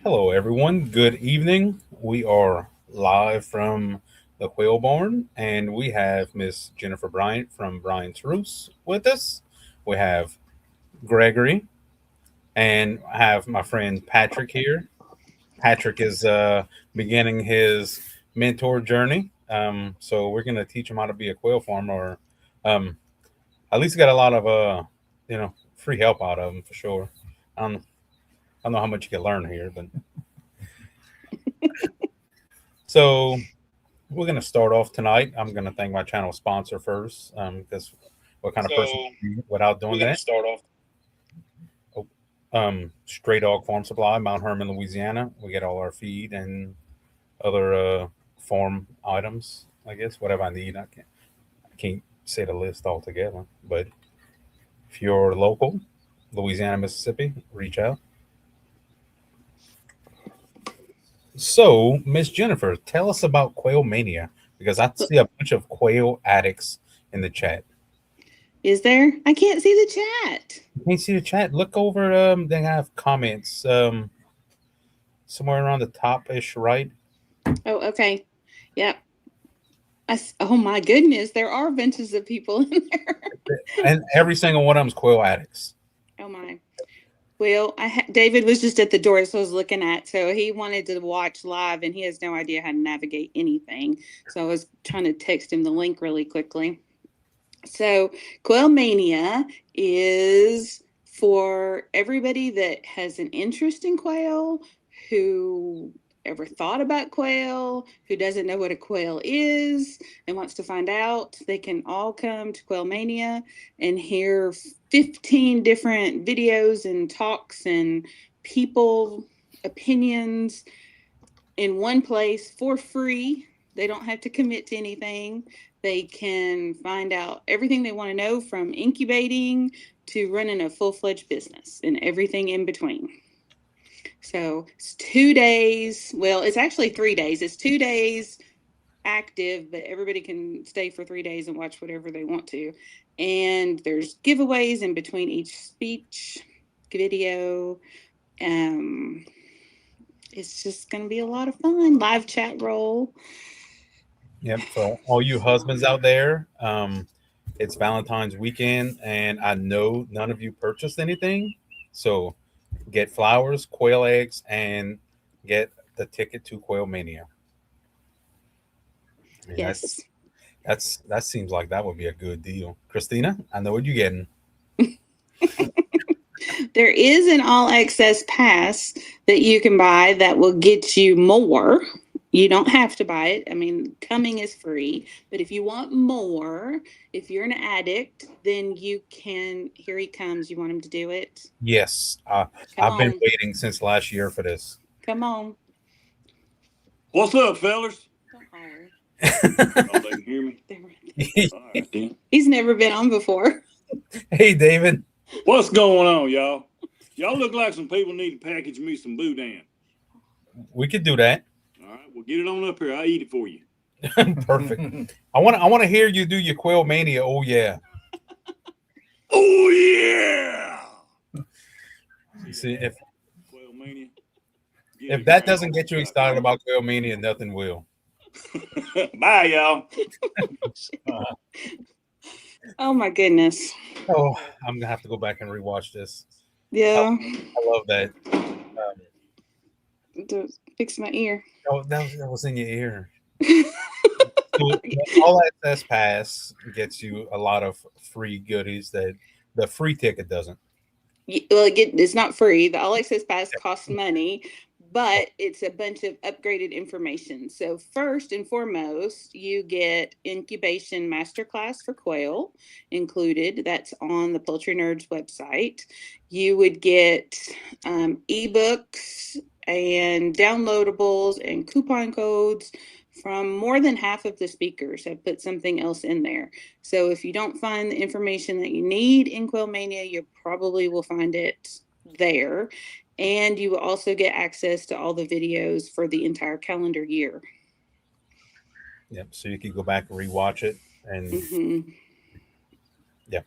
Hello, everyone. Good evening. We are live from the Quail Barn, and we have Miss Jennifer Bryant from Bryant's Roost with us. We have Gregory, and I have my friend Patrick here. Patrick is beginning his mentor journey, so we're going to teach him how to be a quail farmer, or um, at least get a lot of free help out of him for sure. I don't know how much you can learn here, but so we're going to start off tonight. I'm going to thank my channel sponsor first, because what kind of person So without we're doing gonna that? start off. Oh, Stray Dog Farm Supply, Mount Herman, Louisiana. We get all our feed and other farm items. I guess whatever I need. I can't say the list altogether, but if you're local, Louisiana, Mississippi, reach out. So, Miss Jennifer, tell us about QuailMania because I see a bunch of quail addicts in the chat. Is there? I can't see the chat. You can't see the chat. Look over. They have comments somewhere around the top ish, right? Oh, okay. Yep. Oh my goodness, there are bunches of people in there. And every single one of them's quail addicts. Oh my. Well, David was just at the door, so I was looking at. So he wanted to watch live, and he has no idea how to navigate anything. So I was trying to text him the link really quickly. So QuailMania is for everybody that has an interest in quail, who ever thought about quail, who doesn't know what a quail is and wants to find out. They can all come to QuailMania and hear 15 different videos and talks and people opinions in one place for free. They don't have to commit to anything. They can find out everything they want to know, from incubating to running a full-fledged business and everything in between. So it's 2 days. Well, it's actually 3 days. It's 2 days active, but everybody can stay for 3 days and watch whatever they want to. And there's giveaways in between each speech, video. It's just going to be a lot of fun. Live chat roll. Yep. For all you husbands out there, it's Valentine's weekend, and I know none of you purchased anything. So get flowers, quail eggs, and get the ticket to Quail Mania. Yes. That seems like that would be a good deal. Christina, I know what you're getting. There is an all access pass that you can buy that will get you more. You don't have to buy it. I mean, coming is free. But if you want more, if you're an addict, then you can. Here he comes. You want him to do it? Yes, Come I've been on. waiting since last year for this. Come on. What's up, fellas? Don't holler. Oh, they can hear me. All right, then. He's never been on before. Hey, David. What's going on, y'all? Y'all look like some people need to package me some boudin. We could do that. All right, well, get it on up here. I'll eat it for you. Perfect. I want to hear you do your Quail Mania. Oh yeah. Oh yeah. See if QuailMania. if that doesn't get you excited about Quail Mania, nothing will. Bye, y'all. Oh my goodness. Oh, I'm gonna have to go back and rewatch this. Yeah. I love that. Fix my ear. Oh, that was in your ear. So, all access pass gets you a lot of free goodies that the free ticket doesn't. Well, it's not free. The all access pass costs money, but it's a bunch of upgraded information. So first and foremost, you get incubation masterclass for quail included. That's on the Poultry Nerds website. You would get ebooks and downloadables and coupon codes from more than half of the speakers. Have put something else in there. So if you don't find the information that you need in QuailMania, you probably will find it there. And you will also get access to all the videos for the entire calendar year. Yep. So you can go back and rewatch it, and Mm-hmm. yeah,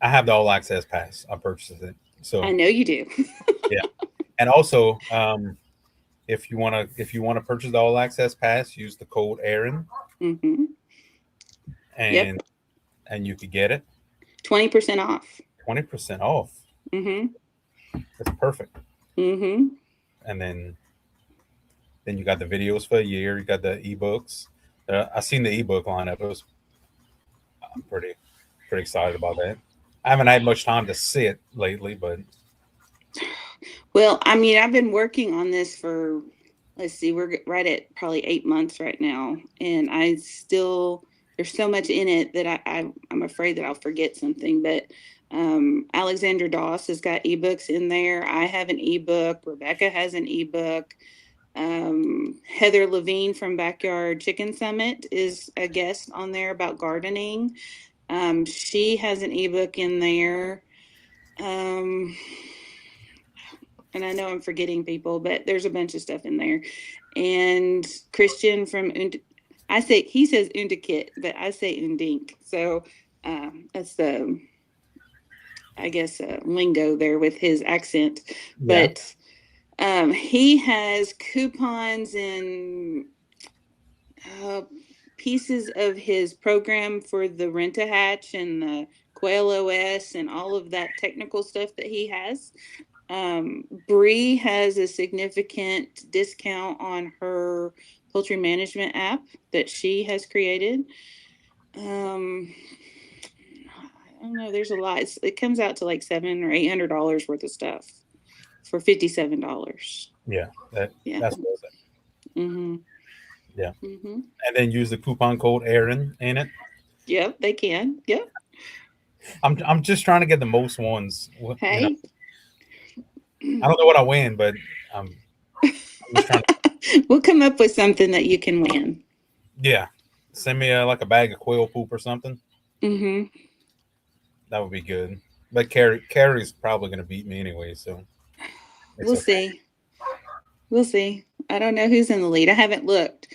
I have the all access pass. I purchased it. So I know you do. yeah, and also if you wanna purchase the all access pass, use the code Aaron, Mm-hmm. Yep. and you could get it 20% off. 20% off. Mm-hmm. That's perfect. Mm-hmm. And then you got the videos for a year. You got the ebooks. I seen the ebook lineup. I'm pretty excited about that. I haven't had much time to see it lately, but Well, I mean, I've been working on this for, let's see, we're right at probably 8 months right now. And there's so much in it that I'm afraid that I'll forget something. But Alexander Doss has got ebooks in there. I have an ebook. Rebecca has an ebook. Heather Levine from Backyard Chicken Summit is a guest on there about gardening. She has an ebook in there. Um, and I know I'm forgetting people, but there's a bunch of stuff in there. And Christian from he says Undikit, but I say Undink. So that's the, I guess, lingo there with his accent. yeah, But he has coupons and pieces of his program for the Rent-A-Hatch and the Quail OS and all of that technical stuff that he has. Bree has a significant discount on her poultry management app that she has created. I don't know. There's a lot. It comes out to like $700 or $800 worth of stuff for $57. yeah, Yeah. that's worth it. Mm-hmm. Yeah, Mm-hmm. and then use the coupon code Aaron in it. Yep, they can. Yep. I'm just trying to get the most ones. Hey. I don't know what I win, but I'm just trying to. We'll come up with something that you can win. Yeah, send me like a bag of quail poop or something. Mm-hmm. That would be good. But Carrie's probably going to beat me anyway, so We'll see. We'll see. I don't know who's in the lead. I haven't looked.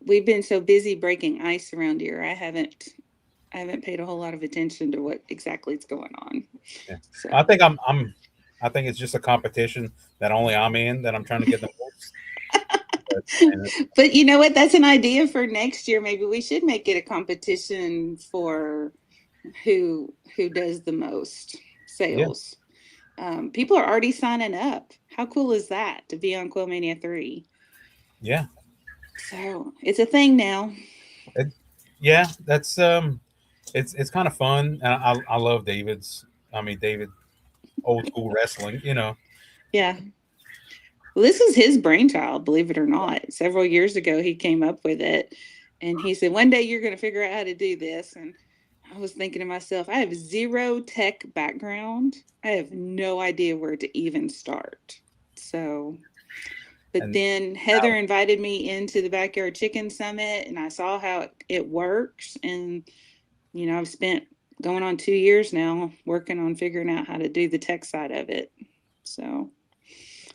We've been so busy breaking ice around here. I haven't paid a whole lot of attention to what exactly is going on. Yeah. So. I think I think it's just a competition that only I'm in that I'm trying to get the most. But you know what? That's an idea for next year. Maybe we should make it a competition for who does the most sales. Yeah. People are already signing up. How cool is that to be on QuailMania 3? Yeah. So it's a thing now. Yeah, that's it's kind of fun, and I love David, old school wrestling, Yeah. Well, this is his brainchild, believe it or not. Several years ago, he came up with it, and he said, "One day you're going to figure out how to do this." And I was thinking to myself, I have zero tech background. I have no idea where to even start. So, but then Heather invited me into the Backyard Chicken Summit, and I saw how it works. And, I've spent going on 2 years now working on figuring out how to do the tech side of it. So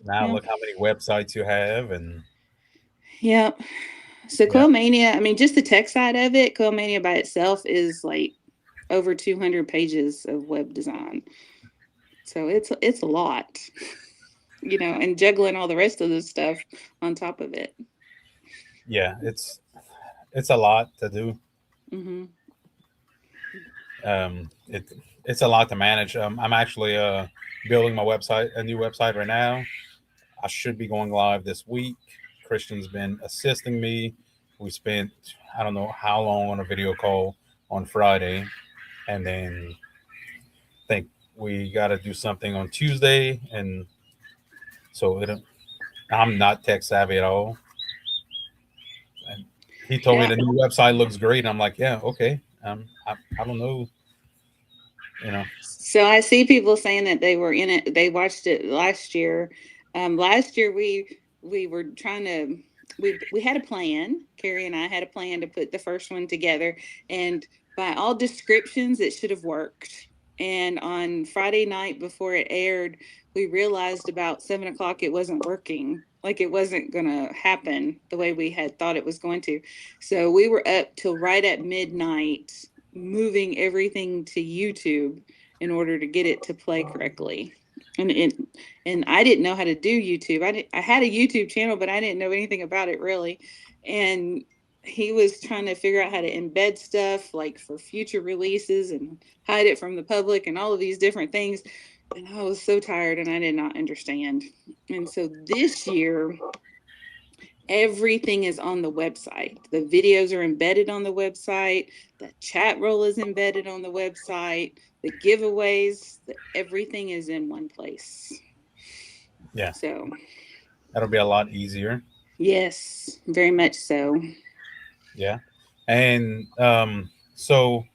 now look how many websites you have. And yep. So QuailMania, I mean, just the tech side of it, QuailMania by itself is like over 200 pages of web design. So it's a lot, and juggling all the rest of the stuff on top of it. Yeah, it's a lot to do. Mm-hmm. It's a lot to manage. I'm actually building a new website right now. I should be going live this week. Christian's been assisting me. We spent I don't know how long on a video call on Friday, and then I think we got to do something on Tuesday, and so I'm not tech savvy at all. And he told me the new website looks great. I'm like, yeah, okay. I don't know. So I see people saying that they were in it. They watched it last year. Last year we were trying to. We had a plan. Carrie and I had a plan to put the first one together, and by all descriptions, it should have worked. And on Friday night before it aired, we realized about 7:00 it wasn't working. Like it wasn't going to happen the way we had thought it was going to. So we were up till right at midnight moving everything to YouTube in order to get it to play correctly. And I didn't know how to do YouTube. I had a YouTube channel, but I didn't know anything about it really. And he was trying to figure out how to embed stuff like for future releases and hide it from the public and all of these different things. And I was so tired and I did not understand. And so this year, everything is on the website. The videos are embedded on the website. The chat roll is embedded on the website. The giveaways, everything is in one place. Yeah. So That'll be a lot easier. yes, very much so. Yeah. And so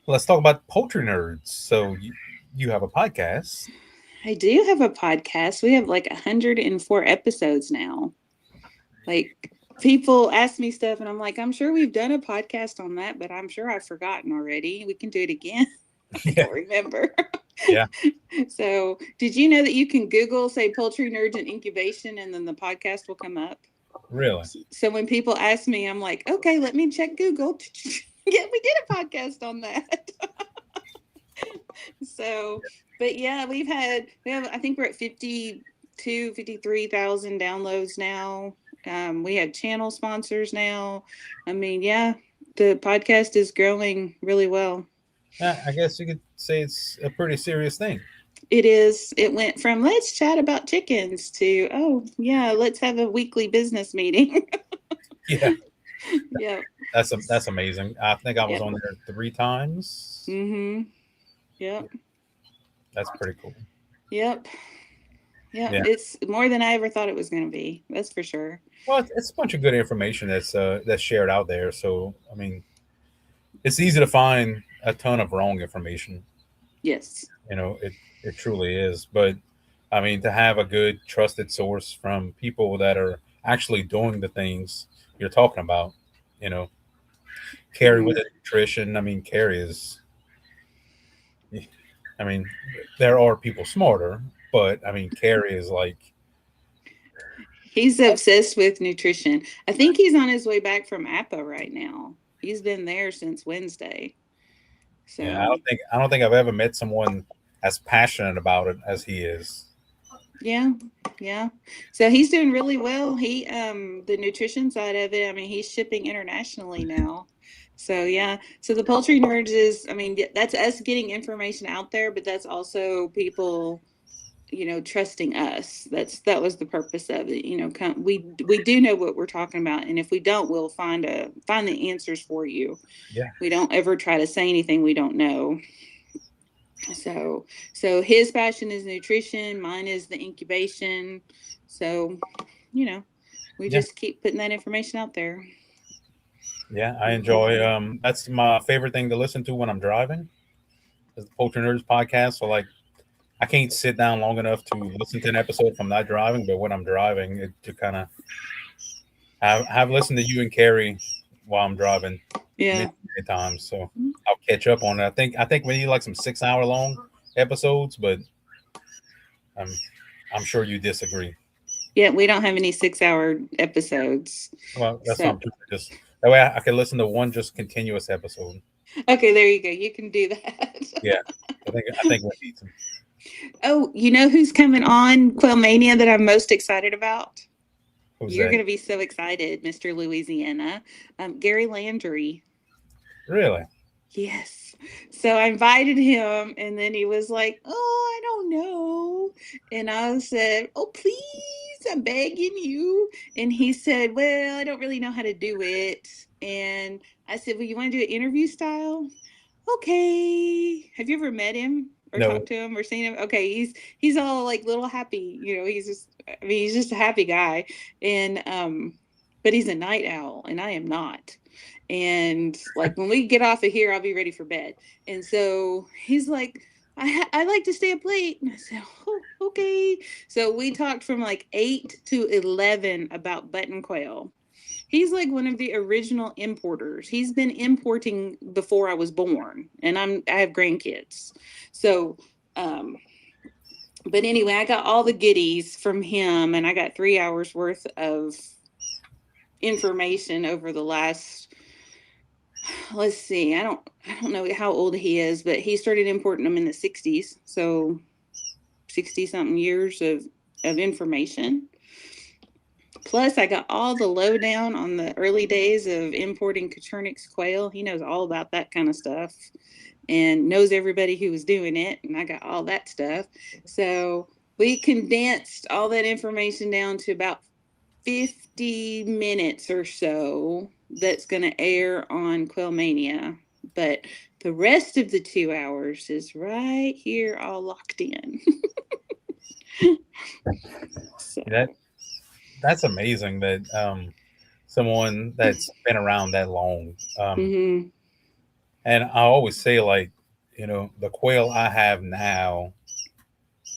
let's talk about poultry nerds. So you have a podcast. I do have a podcast. We have like 104 episodes now. Like people ask me stuff and I'm like, I'm sure we've done a podcast on that, but I'm sure I've forgotten already. We can do it again. I don't remember. Yeah. So did you know that you can Google, say, poultry nerds and incubation, and then the podcast will come up? Really? So when people ask me, I'm like, okay, let me check Google. Yeah, we did a podcast on that. So, but yeah, I think we're at 53,000 downloads now. We have channel sponsors now. I mean, yeah, the podcast is growing really well. I guess you could say it's a pretty serious thing. It is. It went from let's chat about chickens to, oh yeah, let's have a weekly business meeting. Yeah. Yeah. That's amazing. I think I was on there 3 times. Mm-hmm. Yep. That's pretty cool. Yep. Yeah. It's more than I ever thought it was going to be. That's for sure. Well, it's a bunch of good information that's shared out there. So, I mean, it's easy to find a ton of wrong information. Yes. It truly is. But, I mean, to have a good, trusted source from people that are actually doing the things you're talking about, Carrie with the nutrition. I mean, Carrie is, I mean, there are people smarter, but, I mean, Carrie is like, he's obsessed with nutrition. I think he's on his way back from APA right now. He's been there since Wednesday. So yeah, I don't think I've ever met someone as passionate about it as he is. Yeah. So he's doing really well. He the nutrition side of it, I mean, he's shipping internationally now. So yeah. So the poultry nerds is, I mean, that's us getting information out there, but that's also people trusting us. That was the purpose of it. We do know what we're talking about, and if we don't, we'll find the answers for you. Yeah. We don't ever try to say anything we don't know. So his passion is nutrition, mine is the incubation. So, we just keep putting that information out there. Yeah, I enjoy. That's my favorite thing to listen to when I'm driving. Is the Poultry Nerds podcast. So like, I can't sit down long enough to listen to an episode if I'm not driving. But when I'm driving, to kind of have listened to you and Carrie while I'm driving. Yeah. Many times, so I'll catch up on it. I think we need like some 6-hour long episodes, but I'm sure you disagree. Yeah, we don't have any 6-hour episodes. Well, that's not just that way I can listen to one just continuous episode. Okay, there you go. You can do that. Yeah, I think we need some. Oh, you know who's coming on QuailMania that I'm most excited about? You're going to be so excited, Mr. Louisiana. Gary Landry. Really? Yes. So I invited him, and then he was like, oh, I don't know. And I said, oh, please, I'm begging you. And he said, well, I don't really know how to do it. And I said, well, you want to do it interview style? Okay. Have you ever met him or talked to him or seen him? Okay. He's all like little happy, he's just a happy guy. And, but he's a night owl and I am not. And like, when we get off of here, I'll be ready for bed. And so he's like, I like to stay up late. And I said, oh, okay. So we talked from like 8 to 11 about button quail. He's like one of the original importers. He's been importing before I was born, and I have grandkids. So, but anyway, I got all the goodies from him, and I got 3 hours worth of information over the last let's see. I don't know how old he is, but he started importing them in the 60s. So 60 something years of information. Plus, I got all the lowdown on the early days of importing Coturnix quail. He knows all about that kind of stuff and knows everybody who was doing it. And I got all that stuff. So we condensed all that information down to about 50 minutes or so that's going to air on QuailMania. But the rest of the 2 hours is right here all locked in. So. That's amazing that someone that's been around that long. Mm-hmm. And I always say, like, the quail I have now,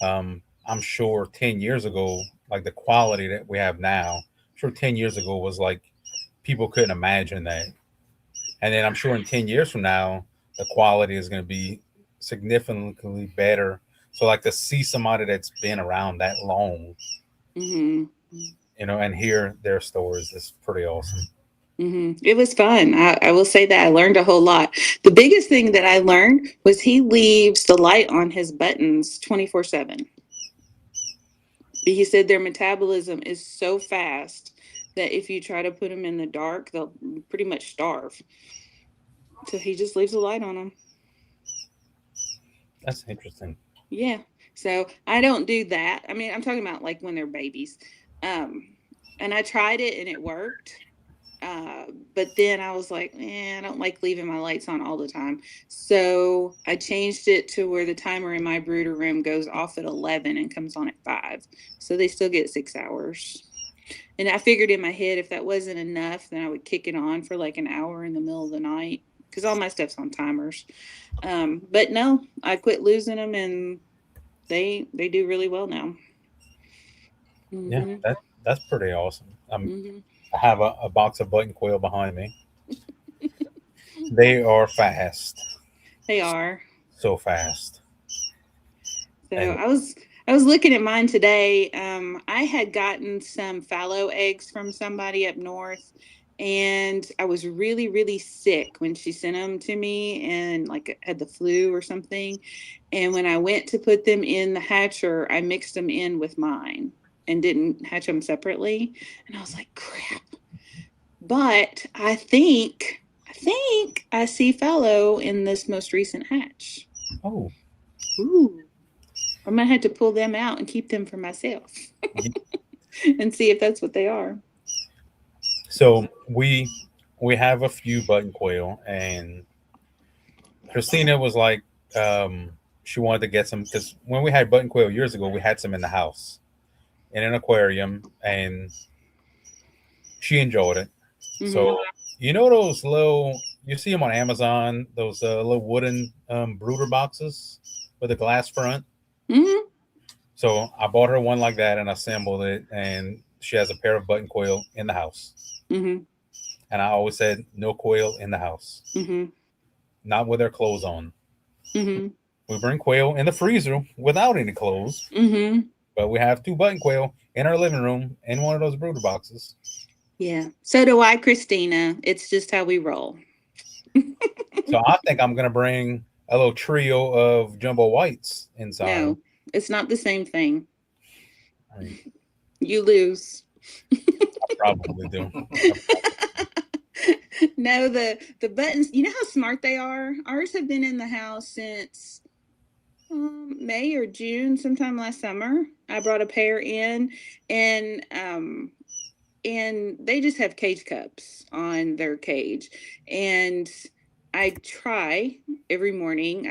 I'm sure 10 years ago, like the quality that we have now, I'm sure 10 years ago was like people couldn't imagine that. And then I'm sure in 10 years from now, the quality is going to be significantly better. So, like, to see somebody that's been around that long, Mm-hmm. and hear their stories is pretty awesome. Mm-hmm. It was fun. I will say that I learned a whole lot. The biggest thing that I learned was he leaves the light on his buttons 24/7. He said their metabolism is so fast that if you try to put them in the dark, they'll pretty much starve. So he just leaves the light on them. That's interesting. Yeah. So I don't do that. I mean, I'm talking about like when they're babies. And I tried it and it worked. But then I was like, I don't like leaving my lights on all the time. So I changed it to where the timer in my brooder room goes off at 11 and comes on at 5. So they still get 6 hours. And I figured in my head, if that wasn't enough, then I would kick it on for like an hour in the middle of the night because all my stuff's on timers. But no, I quit losing them and they do really well now. Yeah, Mm-hmm. that's pretty awesome. Mm-hmm. I have a box of button quail behind me. They are fast, They are. so fast. So And I was looking at mine today. I had gotten some fallow eggs from somebody up north, and I was really, really sick when she sent them to me, and like had the flu or something. And when I went to put them in the hatcher, I mixed them in with mine and didn't hatch them separately. And I was like, crap. But I see fallow in this most recent hatch. oh, Ooh. I might have to pull them out and keep them for myself and see if that's what they are. so we have a few button quail, and Christina was like, she wanted to get some because when we had button quail years ago, we had some in the house in an aquarium, and she enjoyed it. Mm-hmm. So those little you see them on Amazon, those little wooden brooder boxes with a glass front. Mm-hmm. So I bought her one like that and assembled it, and she has a pair of button quail in the house. Mm-hmm. And I always said no quail in the house, Mm-hmm. not with their clothes on. Mm-hmm. We bring quail in the freezer without any clothes, Mm-hmm. but we have 2 button quail in our living room in one of those brooder boxes. Yeah. So do I, Christina. It's just how we roll. So I think I'm gonna bring a little trio of jumbo whites inside. No, it's not the same thing. I mean, You lose. I probably do. No, the buttons, you know how smart they are? Ours have been in the house since May or June, sometime last summer. I brought a pair in, and they just have cage cups on their cage, and I try every morning.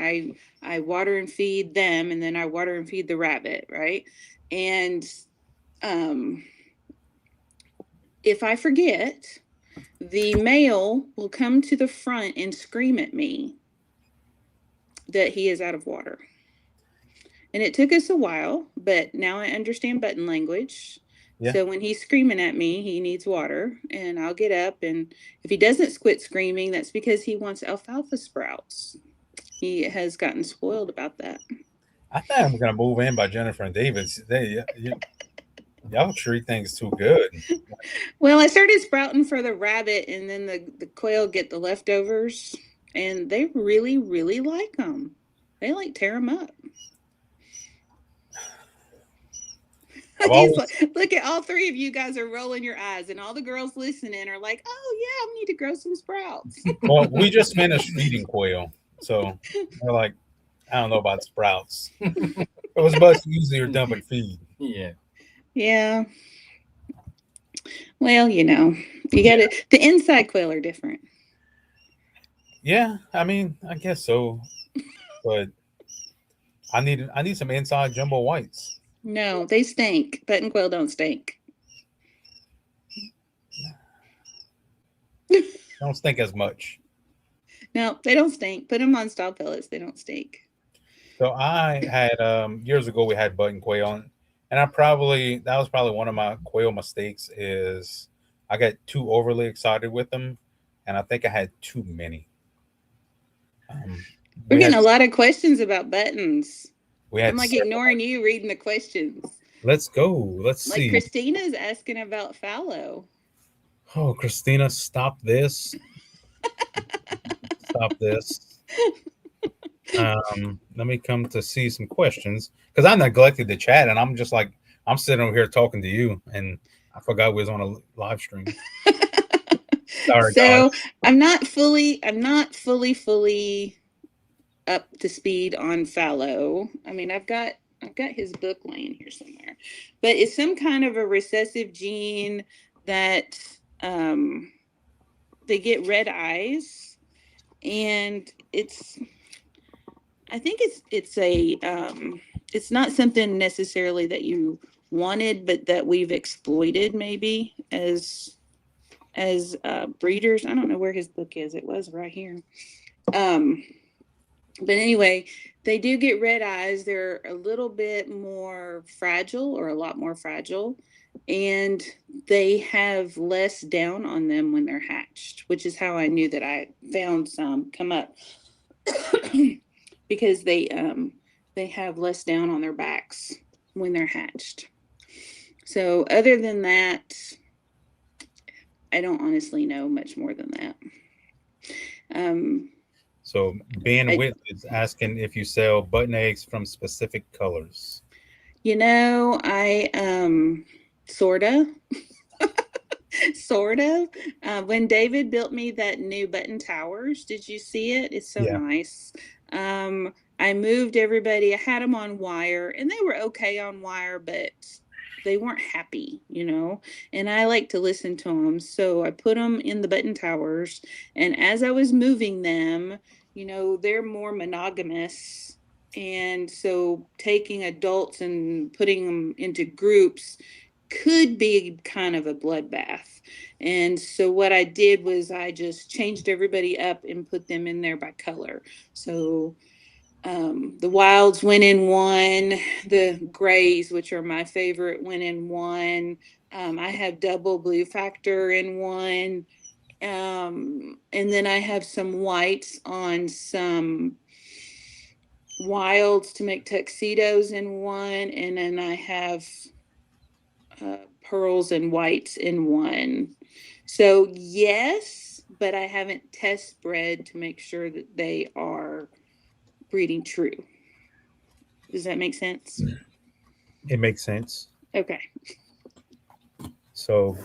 I water and feed them, and then I water and feed the rabbit, right? And if I forget, the male will come to the front and scream at me that he is out of water. And it took us a while, but now I understand button language. Yeah. So when he's screaming at me, he needs water, and I'll get up. And if he doesn't quit screaming, that's because he wants alfalfa sprouts. He has gotten spoiled about that. I think I'm going to move in by Jennifer and David. Y'all treat things too good. Well, I started sprouting for the rabbit, and then the quail get the leftovers, and they really, really like them. They like tear them up. I've He's always like, look at all three of you guys are rolling your eyes, and all the girls listening are like, "Oh yeah, we need to grow some sprouts." well, we just finished feeding quail, so we're like, I don't know about sprouts. It was much easier dumping feed. Yeah. Yeah. Well, you got to. The inside quail are different. Yeah, I mean, I guess so, but I need some inside jumbo whites. No, they stink. Button quail don't stink. Don't stink as much. No, they don't stink. Put them on stall pellets. They don't stink. So I had years ago we had button quail, and that was probably one of my quail mistakes is I got too overly excited with them, and I think I had too many. Um, We're we had getting a lot of questions about buttons. we had I'm like several. ignoring you reading the questions. Let's go. Let's Like see. Christina's asking about fallow. Oh, Christina, stop this. Stop this. Let me come to see some questions because I neglected the chat and I'm just like I'm sitting over here talking to you and I forgot we was on a live stream. Sorry, So guys. I'm not fully up to speed on fallow. I mean, I've got his book laying here somewhere, but it's some kind of a recessive gene that they get red eyes, and I think it's not something necessarily that you wanted, but that we've exploited maybe as breeders. I don't know where his book is. It was right here. But anyway, they do get red eyes. They're a little bit more fragile, or a lot more fragile, and they have less down on them when they're hatched, which is how I knew that I found some come up. Because they have less down on their backs when they're hatched. So other than that, I don't honestly know much more than that. So Ben Whit is asking if you sell button eggs from specific colors. I sorta. Sort of. When David built me that new button towers, did you see it? It's so nice. I moved everybody. I had them on wire, and they were okay on wire, but they weren't happy, and I like to listen to them. So I put them in the button towers, and as I was moving them, they're more monogamous. And so taking adults and putting them into groups could be kind of a bloodbath. And so what I did was I just changed everybody up and put them in there by color. So the wilds went in one, the grays, which are my favorite, went in one. I have double blue factor in one. And then I have some whites on some wilds to make tuxedos in one. And then I have pearls and whites in one. So yes, but I haven't test bred to make sure that they are breeding true. Does that make sense? It makes sense. Okay. So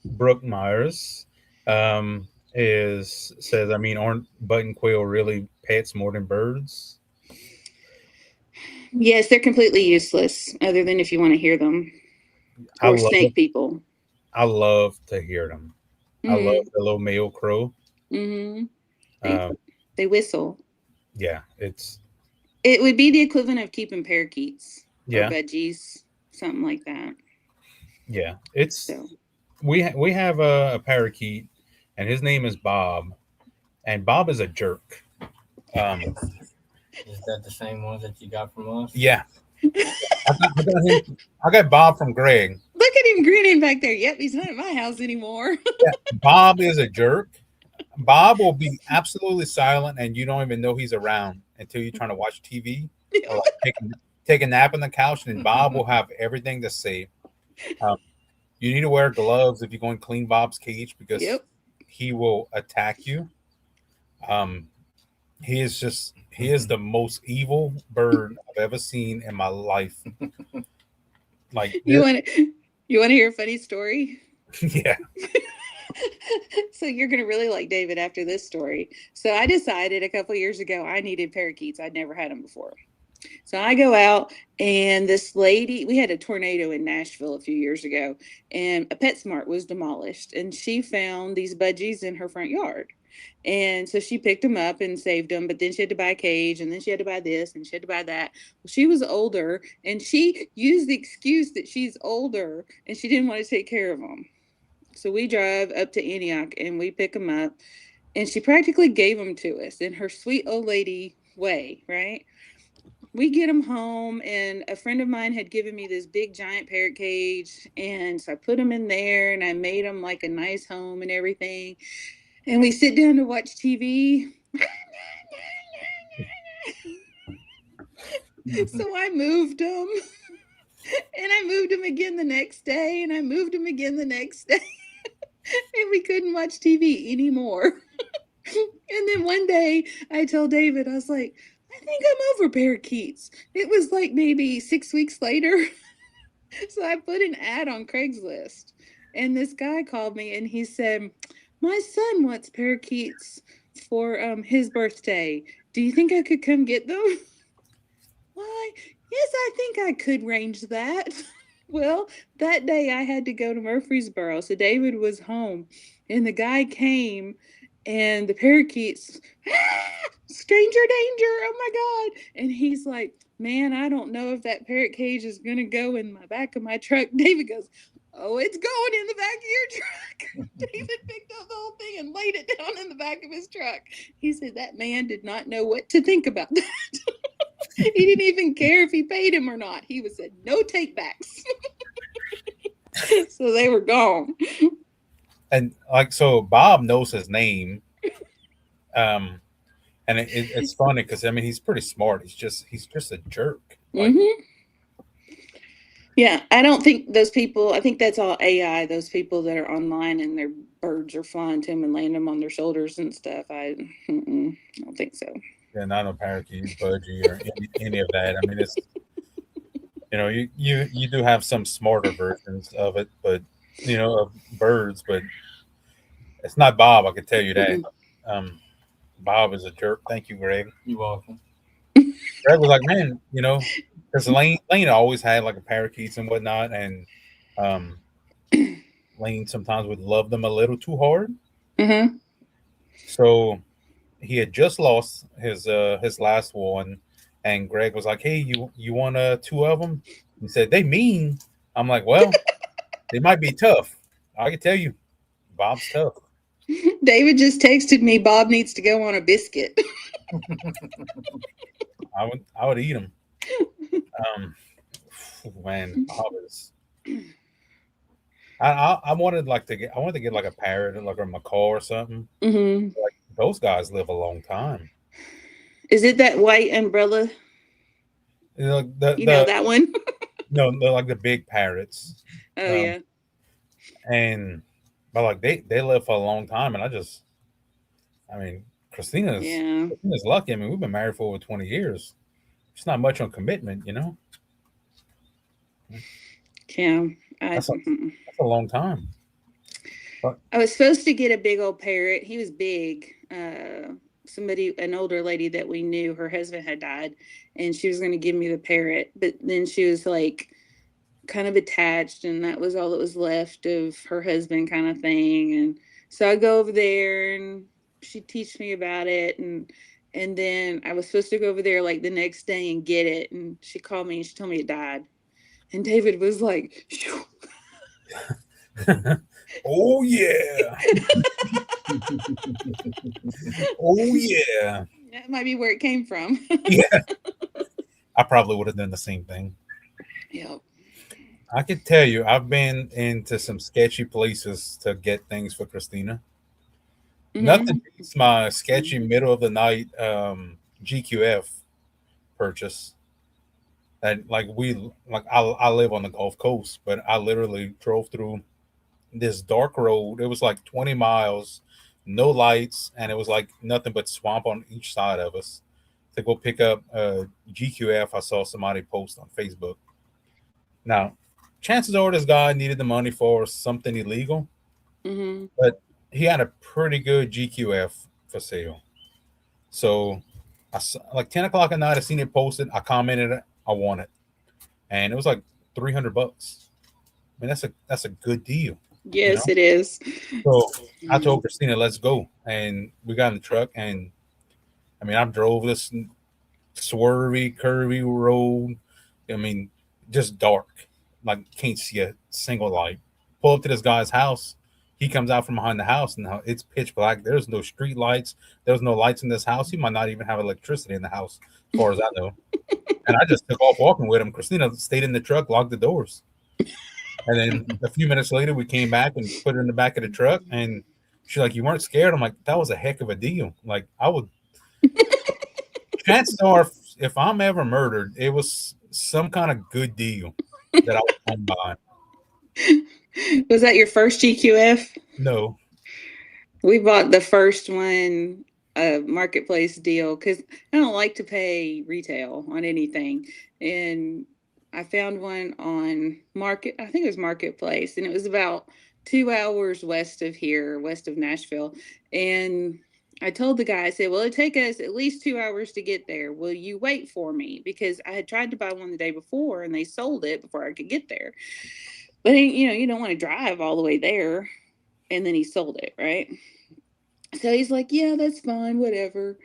Brooke Myers says, I mean, aren't button quail really pets more than birds? Yes, they're completely useless, other than if you want to hear them. Or snake people. I love to hear them. I love the little male crow. Mm-hmm. They whistle. Yeah, it would be the equivalent of keeping parakeets or budgies, something like that. Yeah, we have a parakeet, and his name is Bob, and Bob is a jerk. Is that the same one that you got from us? Yeah, I got Bob from Greg. Look at him grinning back there. Yep, he's not at my house anymore. Yeah, Bob is a jerk. Bob will be absolutely silent, and you don't even know he's around until you're trying to watch TV or like take a nap on the couch, and Bob will have everything to say. You need to wear gloves if you're going to clean Bob's cage because Yep. he will attack you. Um, he is the most evil bird I've ever seen in my life. Like You there, want to you want to hear a funny story? yeah. So you're going to really like David after this story. So I decided a couple years ago I needed parakeets. I'd never had them before. So I go out, and this lady, we had a tornado in Nashville a few years ago, and a PetSmart was demolished, and she found these budgies in her front yard. And so she picked them up and saved them, but then she had to buy a cage, and then she had to buy this, and she had to buy that. Well, she was older, and she used the excuse that she's older, and she didn't want to take care of them. So we drive up to Antioch, and we pick them up, and she practically gave them to us in her sweet old lady way, right? We get them home, and a friend of mine had given me this big giant parrot cage, and so I put them in there, and I made them like a nice home and everything, and we sit down to watch TV. So I moved them, and I moved them again the next day, and I moved them again the next day, and we couldn't watch TV anymore. And then one day I told David, I was like, I think I'm over parakeets. It was like maybe 6 weeks later. So I put an ad on Craigslist, and this guy called me, and he said, "My son wants parakeets for his birthday. Do you think I could come get them?" Why, yes, I think I could range that. Well, that day I had to go to Murfreesboro, so David was home, and the guy came, and the parakeets, stranger danger, oh my God. And he's like, man, I don't know if that parrot cage is going to go in my back of my truck. David goes, oh, it's going in the back of your truck. David picked up the whole thing and laid it down in the back of his truck. He said that man did not know what to think about that. He didn't even care if he paid him or not. He was said no take backs. So they were gone. And like so, Bob knows his name. Um, and it's funny because I mean he's pretty smart. He's just a jerk. Like Mm-hmm. Yeah, I don't think those people, I think that's all AI, those people that are online and their birds are flying to them and landing them on their shoulders and stuff. I don't think so. yeah, not a parakeet, budgie, or any of that. I mean it's you do have some smarter versions of it, but of birds, but it's not Bob. I can tell you that. Um, Bob is a jerk. Thank you, Greg. You're welcome. Greg was like, man, because Lane always had like a parakeets and whatnot, and um, Lane sometimes would love them a little too hard. Mm-hmm. So he had just lost his last one, and Greg was like, hey, you want two of them? He said they mean. I'm like, well, they might be tough. I can tell you, Bob's tough. David just texted me, Bob needs to go on a biscuit. I would eat them. Man, Bob is. I wanted to get like a parrot, like a macaw or something. Mm-hmm. Like those guys live a long time. Is it that white umbrella? The That one? no, they're like the big parrots. Oh, yeah. And but like they live for a long time, and I mean, Christina's lucky. I mean, we've been married for over 20 years. It's not much on commitment, Yeah. That's a long time. But I was supposed to get a big old parrot. He was big. An older lady that we knew, her husband had died, and she was going to give me the parrot, but then she was like kind of attached, and that was all that was left of her husband, kind of thing. And so I go over there, and she teach me about it, and then I was supposed to go over there like the next day and get it, and she called me and she told me it died. And David was like, oh yeah. Oh yeah. That might be where it came from. Yeah. I probably would have done the same thing. Yep. I could tell you, I've been into some sketchy places to get things for Christina. Mm-hmm. Nothing beats my sketchy middle of the night GQF purchase. that I live on the Gulf Coast, but I literally drove through this dark road. It was like 20 miles, no lights, and it was like nothing but swamp on each side of us to go pick up GQF. I saw somebody post on Facebook. Now, chances are this guy needed the money for something illegal, Mm-hmm. but he had a pretty good GQF for sale. So, like 10 o'clock at night, I seen it posted. I commented, I want it, and it was like $300. I mean, that's a good deal, you Yes, know. it is. So I told Christina, let's go. And we got in the truck. And I mean, I drove this swervy, curvy road. I mean, just dark. Like, can't see a single light. Pull up to this guy's house. He comes out from behind the house, and it's pitch black. There's no street lights. There's no lights in this house. He might not even have electricity in the house, as far as I know. And I just took off walking with him. Christina stayed in the truck, locked the doors. And then a few minutes later, we came back and put her in the back of the truck. And she's like, "You weren't scared?" I'm like, "That was a heck of a deal. Like, I would." Chances are, if I'm ever murdered, it was some kind of good deal that I was home by. Was that your first GQF? No, We bought the first one a marketplace deal because I don't like to pay retail on anything. And I found one on market, I think it was Marketplace, and it was about 2 hours west of here, west of Nashville. And I told the guy, I said, well, it'll take us at least 2 hours to get there. Will you wait for me? Because I had tried to buy one the day before and they sold it before I could get there. But you don't want to drive all the way there. And then he sold it, right? So he's like, yeah, that's fine, whatever.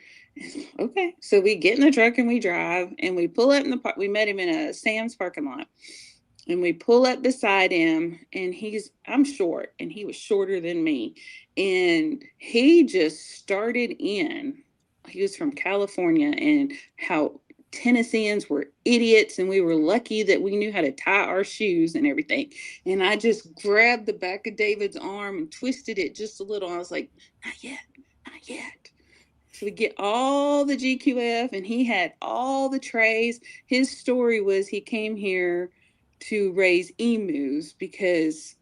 Okay. So we get in the truck and we drive and we pull up in the park. We met him in a Sam's parking lot. And we pull up beside him and I'm short and he was shorter than me. And he just started in. He was from California and how Tennesseans were idiots and we were lucky that we knew how to tie our shoes and everything. And I just grabbed the back of David's arm and twisted it just a little. I was like, not yet, not yet. So we get all the GQF and he had all the trays. His story was he came here to raise emus because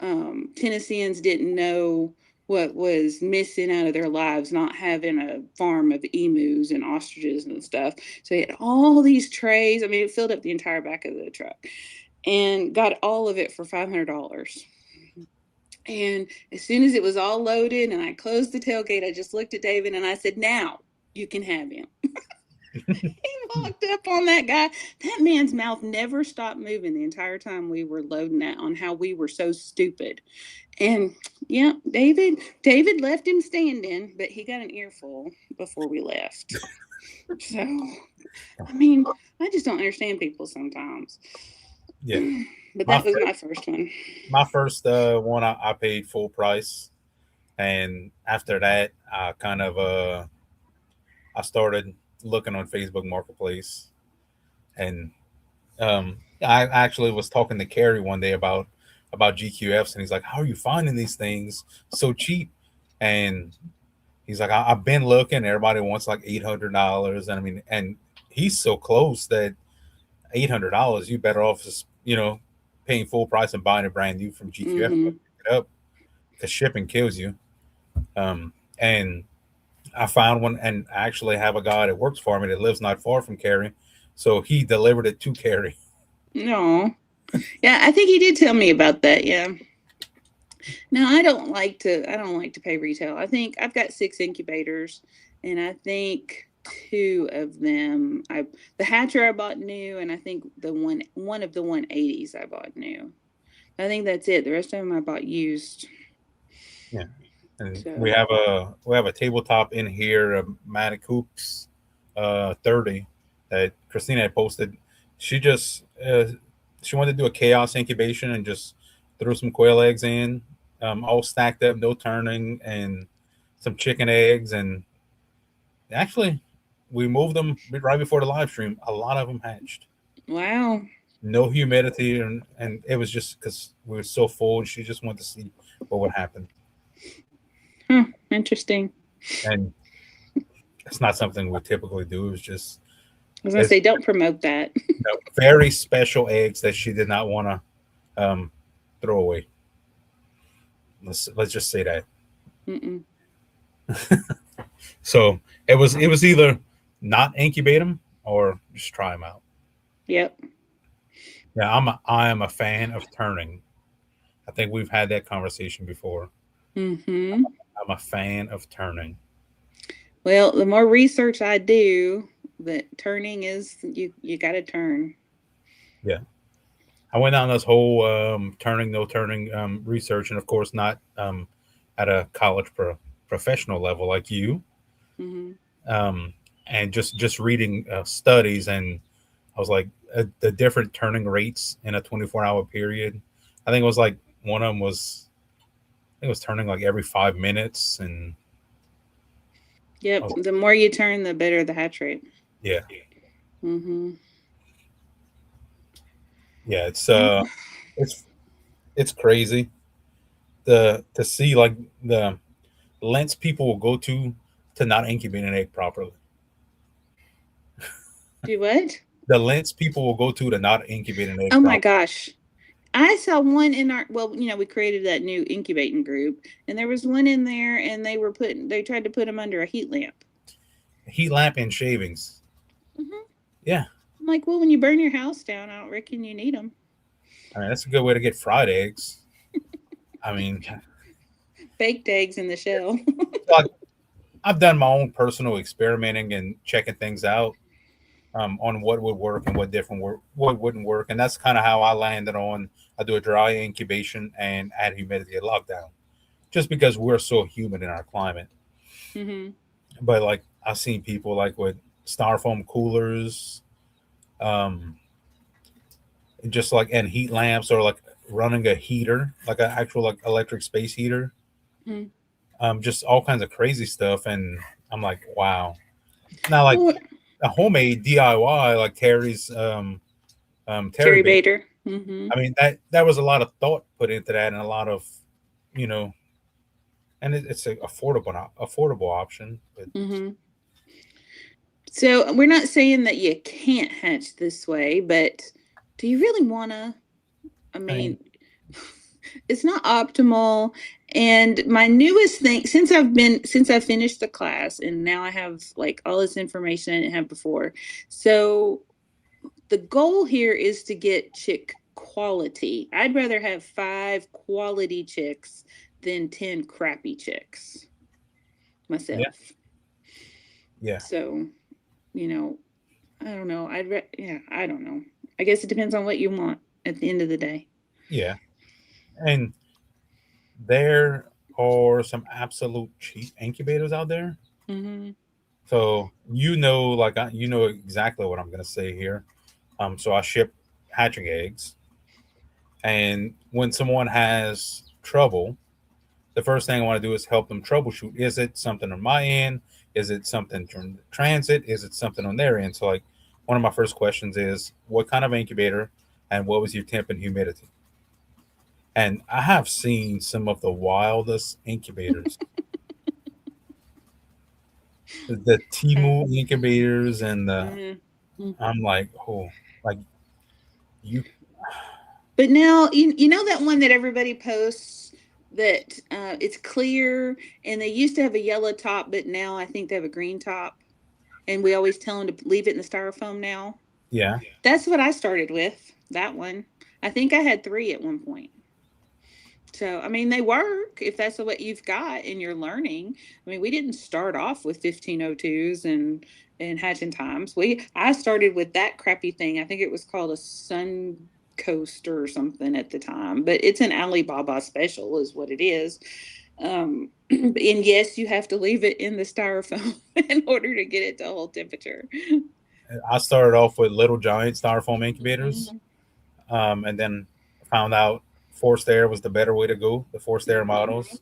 Tennesseans didn't know what was missing out of their lives, not having a farm of emus and ostriches and stuff. So he had all these trays. I mean, it filled up the entire back of the truck and got all of it for $500. And as soon as it was all loaded and I closed the tailgate, I just looked at David and I said, now you can have him. He walked up on that guy. That man's mouth never stopped moving the entire time we were loading that on how we were so stupid. And yeah, David left him standing, but he got an earful before we left. So, I mean, I just don't understand people sometimes. yeah. But that was my first one. My first one, I paid full price, and after that, I kind of I started looking on Facebook Marketplace, and I actually was talking to Carrie one day about GQFs, and he's like, "How are you finding these things so cheap?" And he's like, I've been looking. Everybody wants like $800, and I mean, and he's so close that $800, you better off just paying full price and buying it brand new from GQF. Mm-hmm. Pick it up because shipping kills you. And I found one, and I actually have a guy that works for me that lives not far from Carrie, so he delivered it to Carrie. No. Yeah, I think he did tell me about that. Yeah. No, I don't like to pay retail. I think I've got 6 incubators and I think 2 of them the hatcher I bought new and I think the one of the 180s I bought new. I think that's it. The rest of them I bought used. Yeah. And So. we have a tabletop in here, a Matic Hoops 30 that Christina had posted. She just she wanted to do a chaos incubation and just threw some quail eggs in, all stacked up, no turning, and some chicken eggs. And actually, we moved them right before the live stream. A lot of them hatched. Wow. No humidity, and it was just because we were so full. And she just wanted to see what would happen. Interesting. And it's not something we typically do. It's just was gonna say, don't promote that. Very special eggs that she did not want to throw away. Let's just say that. Mm-mm. So it was either not incubate them or just try them out. Yep. Yeah, I am a fan of turning. I think we've had that conversation before. Mm-hmm. I'm a fan of turning. Well, the more research I do, the turning is you got to turn. Yeah. I went down this whole turning, no turning research, and of course, not at a college professional level like you, Mm-hmm. um, and just reading studies, and I was like the different turning rates in a 24-hour period. I think it was like one of them was, I think it was turning like every 5 minutes, and Yep. The more you turn, the better the hatch rate. yeah, Mm-hmm. yeah, it's crazy to see like the lengths people will go to not incubate an egg properly. Do what? The lengths people will go to not incubate an egg Oh my properly. gosh. I saw one in our, well, we created that new incubating group, and there was one in there, and they tried to put them under a heat lamp. Heat lamp and shavings. Mm-hmm. Yeah. I'm like, well, when you burn your house down, I don't reckon you need them. I mean, that's a good way to get fried eggs. I mean, Baked eggs in the shell. like, I've done my own personal experimenting and checking things out on what would work and what wouldn't work, and that's kind of how I landed on. I do a dry incubation and add humidity at lockdown, just because we're so humid in our climate. Mm-hmm. But like I've seen people like with styrofoam coolers, um, just like and heat lamps or like running a heater, like an actual like electric space heater. Mm. Just all kinds of crazy stuff, and I'm like, wow. Now, like a homemade DIY, like Terry's Terry Terry Baker. Bader. Mm-hmm. I mean that was a lot of thought put into that, and a lot of, you know, and it's an affordable option. But Mm-hmm. So we're not saying that you can't hatch this way, but do you really want to? I mean, it's not optimal. And my newest thing, since I finished the class, and now I have like all this information I didn't have before. So the goal here is to get chick quality. I'd rather have 5 quality chicks than 10 crappy chicks myself. Yeah. So, I don't know. I don't know. I guess it depends on what you want at the end of the day. Yeah. And there are some absolute cheap incubators out there. Mm-hmm. So you know exactly what I'm going to say here. So I ship hatching eggs, and when someone has trouble, the first thing I want to do is help them troubleshoot. Is it something on my end? Is it something during the transit? Is it something on their end? So like one of my first questions is, what kind of incubator and what was your temp and humidity? And I have seen some of the wildest incubators. The Timu incubators and I'm like, oh, like you. But now you know that one that everybody posts that it's clear, and they used to have a yellow top, but now I think they have a green top, and we always tell them to leave it in the styrofoam now. Yeah. That's what I started with, that one. I think I had 3 at one point. So, I mean, they work if that's what you've got and you're learning. I mean, we didn't start off with 1502s and hatching times. I started with that crappy thing. I think it was called a Sun Coaster or something at the time, but it's an Alibaba special is what it is. And yes, you have to leave it in the styrofoam in order to get it to hold temperature. I started off with Little Giant styrofoam incubators, and then found out forced air was the better way to go. The forced air models,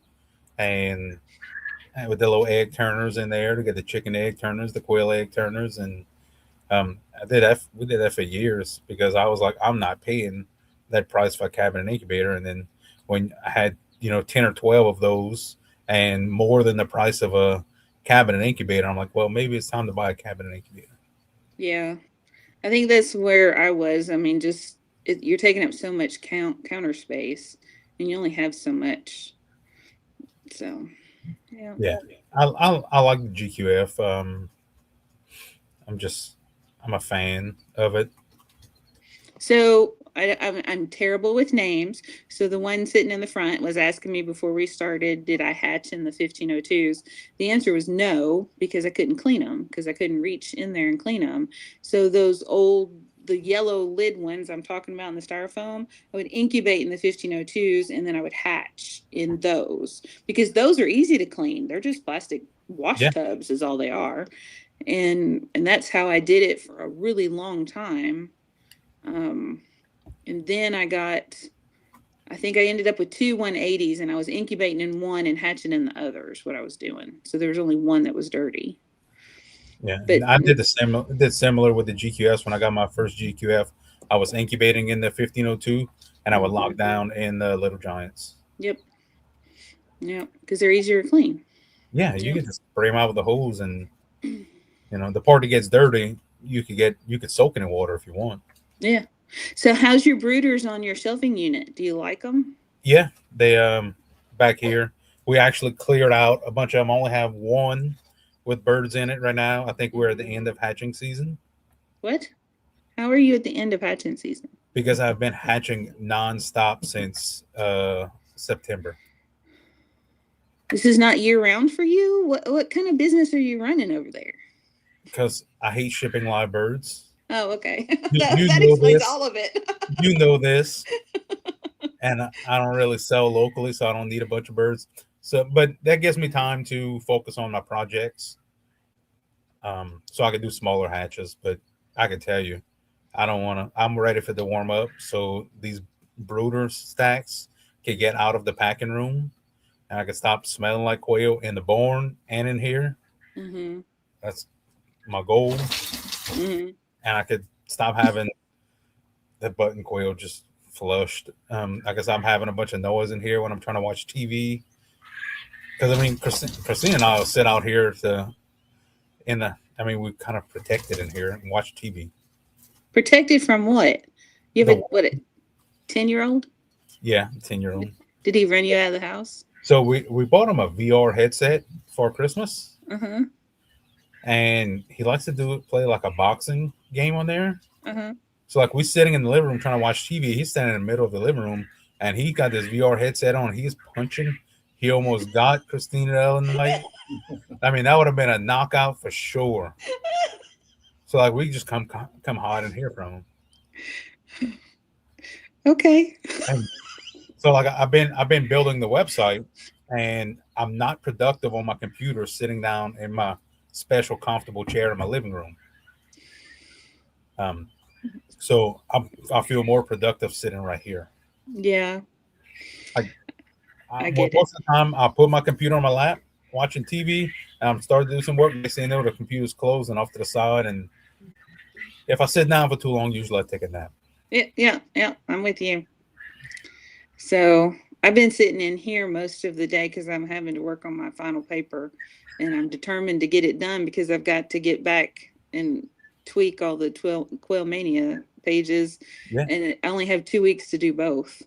and with the little egg turners in there to get the chicken egg turners, the quail egg turners, and I did that. We did that for years because I was like, I'm not paying that price for a cabinet incubator. And then when I had 10 or 12 of those and more than the price of a cabinet incubator, I'm like, well, maybe it's time to buy a cabinet incubator. Yeah. I think that's where I was. I mean, just you're taking up so much counter space, and you only have so much. So, yeah. Yeah, I like the GQF. I'm just I'm a fan of it. So I'm terrible with names. So the one sitting in the front was asking me before we started, did I hatch in the 1502s? The answer was no, because I couldn't clean them, because I couldn't reach in there and clean them. So the yellow lid ones I'm talking about in the styrofoam, I would incubate in the 1502s, and then I would hatch in those, because those are easy to clean. They're just plastic wash Yeah. tubs is all they are. And that's how I did it for a really long time. And then I think I ended up with two 180s, and I was incubating in one and hatching in the other is what I was doing. So there was only one that was dirty. Yeah, But and I did similar with the GQS when I got my first GQF. I was incubating in the 1502, and I would lock down in the Little Giants. Yep, because they're easier to clean. Yeah, you could just spray them out with the hose, and the part that gets dirty, you could soak in water if you want. Yeah. So how's your brooders on your shelving unit? Do you like them? Yeah, they back here we actually cleared out a bunch of them. I only have one with birds in it right now. I think we're at the end of hatching season. What? How are you at the end of hatching season? Because I've been hatching nonstop since September. This is not year round for you? What kind of business are you running over there? Because I hate shipping live birds. Oh, okay. You that know explains this. all of it. You know this. And I don't really sell locally, so I don't need a bunch of birds. So, but that gives me time to focus on my projects. So I can do smaller hatches. But I can tell you, I don't want to. I'm ready for the warm up, so these brooder stacks can get out of the packing room, and I can stop smelling like quail in the barn and in here. Mm-hmm. That's my goal. Mm-hmm. And I could stop having the button quail just flushed. I guess I'm having a bunch of noise in here when I'm trying to watch TV. Because I mean, Christine and I will sit out here we kind of protected in here and watch TV. Protected from what? You have a 10-year-old? Yeah, 10-year-old. Did he run you out of the house? So we bought him a VR headset for Christmas. Uh-huh. And he likes to play like a boxing game on there. Uh-huh. So like we're sitting in the living room trying to watch TV. He's standing in the middle of the living room and he got this VR headset on. He's punching. He almost got Christina Ellen tonight. I mean, that would have been a knockout for sure. So like we just come hide and hear from him. Okay. And so like I've been building the website and I'm not productive on my computer sitting down in my special comfortable chair in my living room. So I feel more productive sitting right here. Yeah. I get most of the time I'll put my computer on my lap watching TV and I'm starting to do some work. Next thing you know, the computer's closed and off to the side. And if I sit down for too long, usually I take a nap. Yeah. I'm with you. So I've been sitting in here most of the day because I'm having to work on my final paper, and I'm determined to get it done because I've got to get back and tweak all the QuailMania pages. Yeah. And I only have 2 weeks to do both.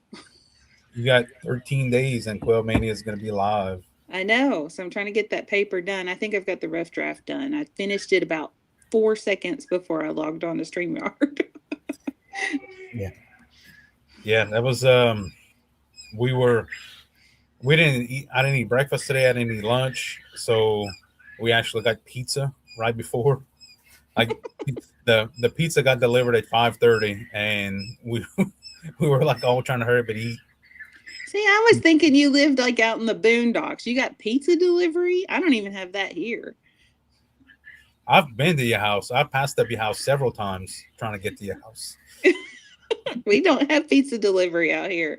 You got 13 days and QuailMania is going to be live. I know. So I'm trying to get that paper done. I think I've got the rough draft done. I finished it about 4 seconds before I logged on to StreamYard. Yeah, that was I didn't eat breakfast today. I didn't eat lunch. So we actually got pizza right before. Like the pizza got delivered at 5:30 and we were like all trying to hurry up and eat. See, I was thinking you lived like out in the boondocks. You got pizza delivery? I don't even have that here. I've been to your house. I passed up your house several times trying to get to your house. We don't have pizza delivery out here.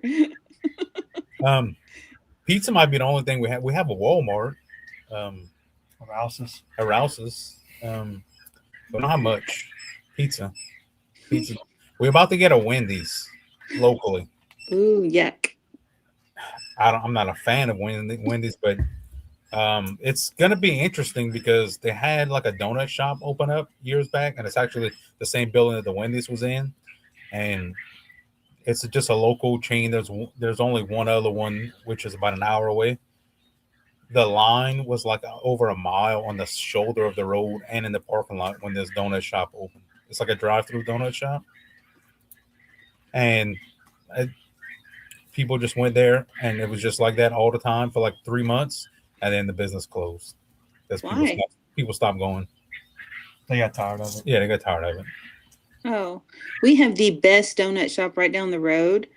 Pizza might be the only thing we have. We have a Walmart. Rouse's. But not much. Pizza. We're about to get a Wendy's locally. Ooh, yuck. I'm not a fan of Wendy's, but It's gonna be interesting because they had like a donut shop open up years back, and it's actually the same building that the Wendy's was in, and it's just a local chain. There's only one other one, which is about an hour away. The line was like over a mile on the shoulder of the road and in the parking lot when this donut shop opened. It's like a drive-through donut shop, and I, people just went there, and it was just like that all the time for like 3 months, and then the business closed because Why? people stopped going. They got tired of it. Yeah, they got tired of it. Oh, we have the best donut shop right down the road,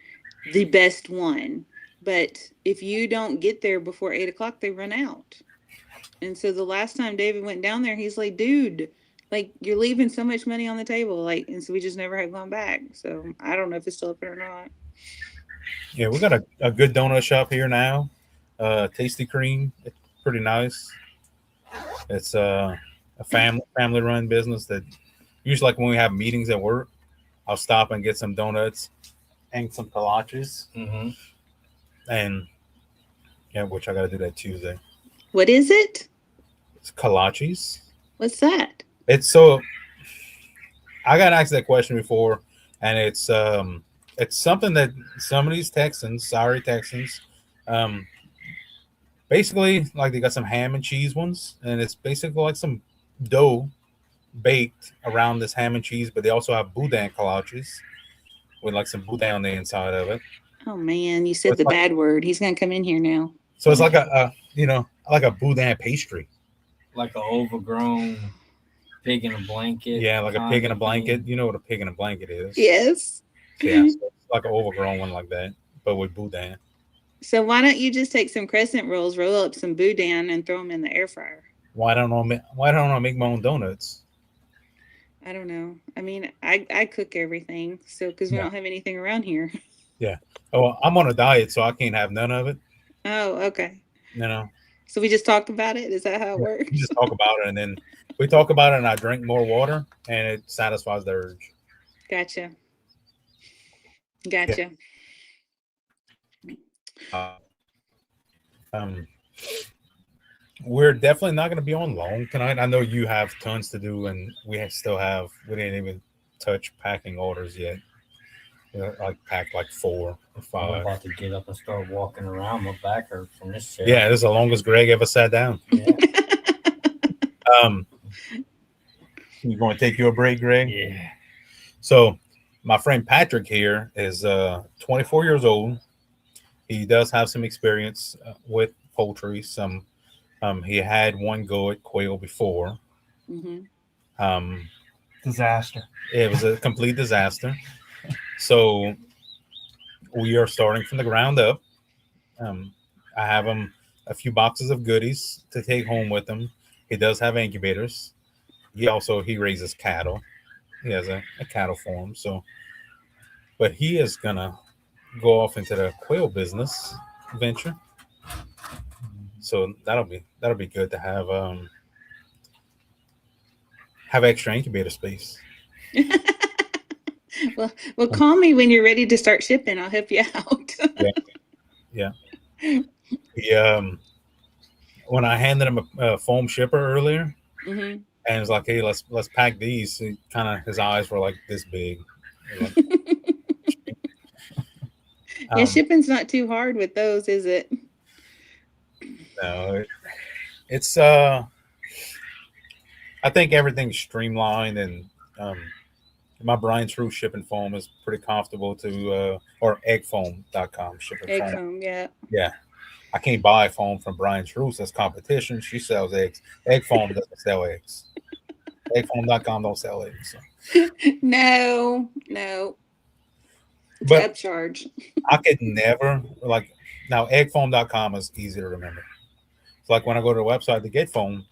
the best one. But if you don't get there before 8 o'clock, they run out. And so the last time David went down there, he's like, dude, like you're leaving so much money on the table. Like, and so we just never have gone back. So I don't know if it's still open or not. Yeah, we got a good donut shop here now. Tasty Cream, it's pretty nice. It's a family run business that usually like when we have meetings at work, I'll stop and get some donuts and some kolaches, Mm-hmm. and yeah, which I got to do that Tuesday. What is it? It's kolaches. What's that? It's so I got asked that question before, and it's something that some of these Texans, sorry Texans, basically like they got some ham and cheese ones, and it's basically like some dough baked around this ham and cheese, but they also have boudin kolaches with like some boudin on the inside of it. Oh man, you said it's the like- bad word. He's gonna come in here now. So it's like a like a boudin pastry. Like an overgrown pig in a blanket. Yeah, like a pig in a kind of blanket. thing. You know what a pig in a blanket is? Yes. Yeah, so it's like an overgrown one like that, but with boudin. So why don't you just take some crescent rolls, roll up some boudin, and throw them in the air fryer? Why don't I make my own donuts? I don't know. I mean, I cook everything, so because we Yeah. don't have anything around here. Oh, I'm on a diet, so I can't have none of it. Oh, okay. You know, So we just talked about it. Is that how it works? we just talk about it, and then we talk about it, and I drink more water, and it satisfies the urge. Gotcha. Gotcha. Um, we're definitely not going to be on long tonight. I know you have tons to do, and we didn't even touch packing orders yet. Like packed like 4 or I'm 5. about to get up and start walking around. My back hurts from this chair. Yeah, this is the longest Greg ever sat down. Yeah. You going to take you a break, Greg? Yeah. So, my friend Patrick here is 24 years old. He does have some experience with poultry. He had one go at quail before. Hmm. Disaster. It was a complete disaster. So, we are starting from the ground up. I have him a few boxes of goodies to take home with him. He does have incubators. He raises cattle. He has a cattle farm. So, but he is gonna go off into the quail business venture. So that'll be good to have extra incubator space. Well, call me when you're ready to start shipping. I'll help you out. He when I handed him a foam shipper earlier, Hmm. and it's like, hey, let's pack these. His eyes were like this big. Like, Yeah, shipping's not too hard with those, is it? no, it's I think everything's streamlined, and my Brian's Roof shipping foam is pretty comfortable to or eggfoam.com shipping Egg foam. foam, yeah. Yeah. I can't buy foam from Brian's Roof. That's competition. She sells eggs. Egg foam doesn't sell eggs. Eggfoam.com don't sell eggs. So. No. It's But upcharge. I could never now eggfoam.com is easy to remember. It's like when I go to the website to get foam,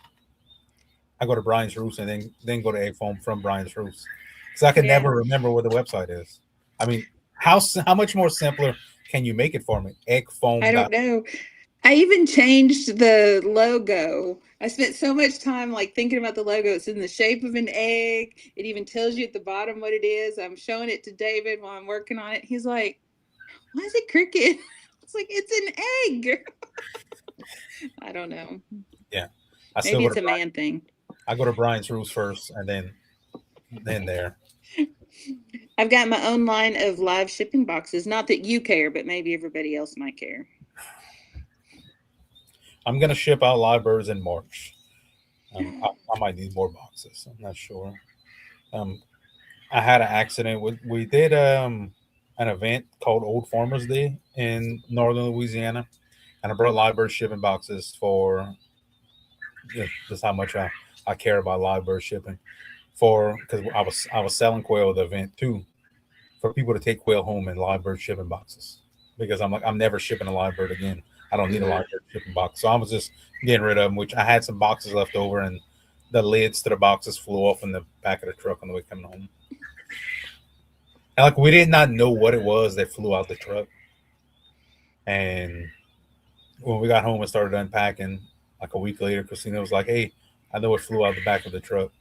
I go to Brian's Roofs and then go to egg foam from Brian's Roofs. Because I can Yeah. never remember what the website is. I mean, how much more simpler can you make it for me? Eggfoam. I don't know. I even changed the logo. I spent so much time like thinking about the logo. It's in the shape of an egg. It even tells you at the bottom what it is. I'm showing it to David while I'm working on it. He's like, "Why is it crooked?" It's like it's an egg. I don't know. Yeah, I still Maybe go it's to a man thing. I go to Brian's Roost first, and then there. I've got my own line of live shipping boxes. Not that you care, but maybe everybody else might care. I'm gonna ship out live birds in March. I might need more boxes. I'm not sure. Um, I had an accident. We did an event called Old Farmers Day in northern Louisiana, and I brought live bird shipping boxes for just how much I care about live bird shipping for because I was selling quail at the event too for people to take quail home in live bird shipping boxes because I'm like I'm never shipping a live bird again. I don't need a live bird shipping box, so I was just getting rid of them. Which I had some boxes left over, and the lids to the boxes flew off in the back of the truck on the way coming home. And like we did not know what it was that flew out the truck, and when we got home and started unpacking, like a week later, Christina was like, "Hey, I know it flew out the back of the truck.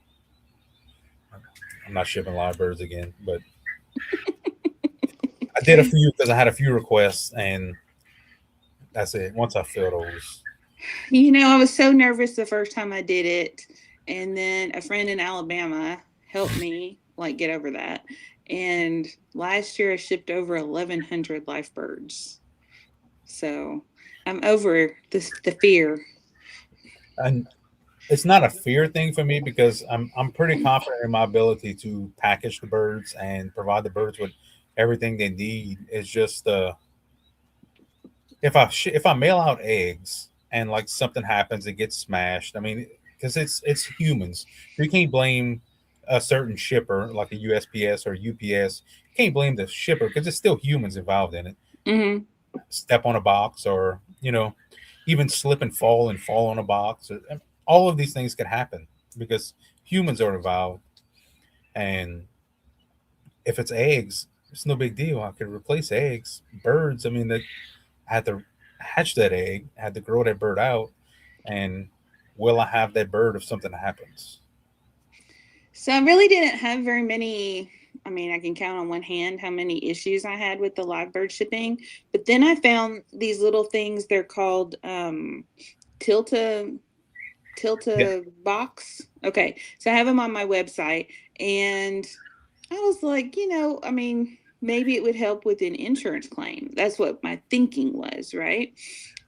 I'm not shipping live birds again." But I did a few because I had a few requests, and that's it. Once I fill those, I was so nervous the first time I did it, and then a friend in Alabama helped me like get over that. And last year I shipped over 1,100 live birds, so I'm over the fear. and it's not a fear thing for me because I'm pretty confident in my ability to package the birds and provide the birds with everything they need. It's just if I mail out eggs and like something happens, it gets smashed. I mean, because it's humans. You can't blame a certain shipper like a USPS or UPS. You can't blame the shipper because it's still humans involved in it. Mm-hmm. Step on a box, or even slip and fall on a box. All of these things could happen because humans are involved. And if it's eggs, it's no big deal. I could replace eggs. Birds, I mean, that I had to hatch that egg, I had to grow that bird out, and will I have that bird if something happens? So I really didn't have very many. I mean, I can count on one hand how many issues I had with the live bird shipping. But then I found these little things. They're called Tilta Yeah, box. Okay, so I have them on my website, and I was like, I mean, maybe it would help with an insurance claim. That's what my thinking was, right?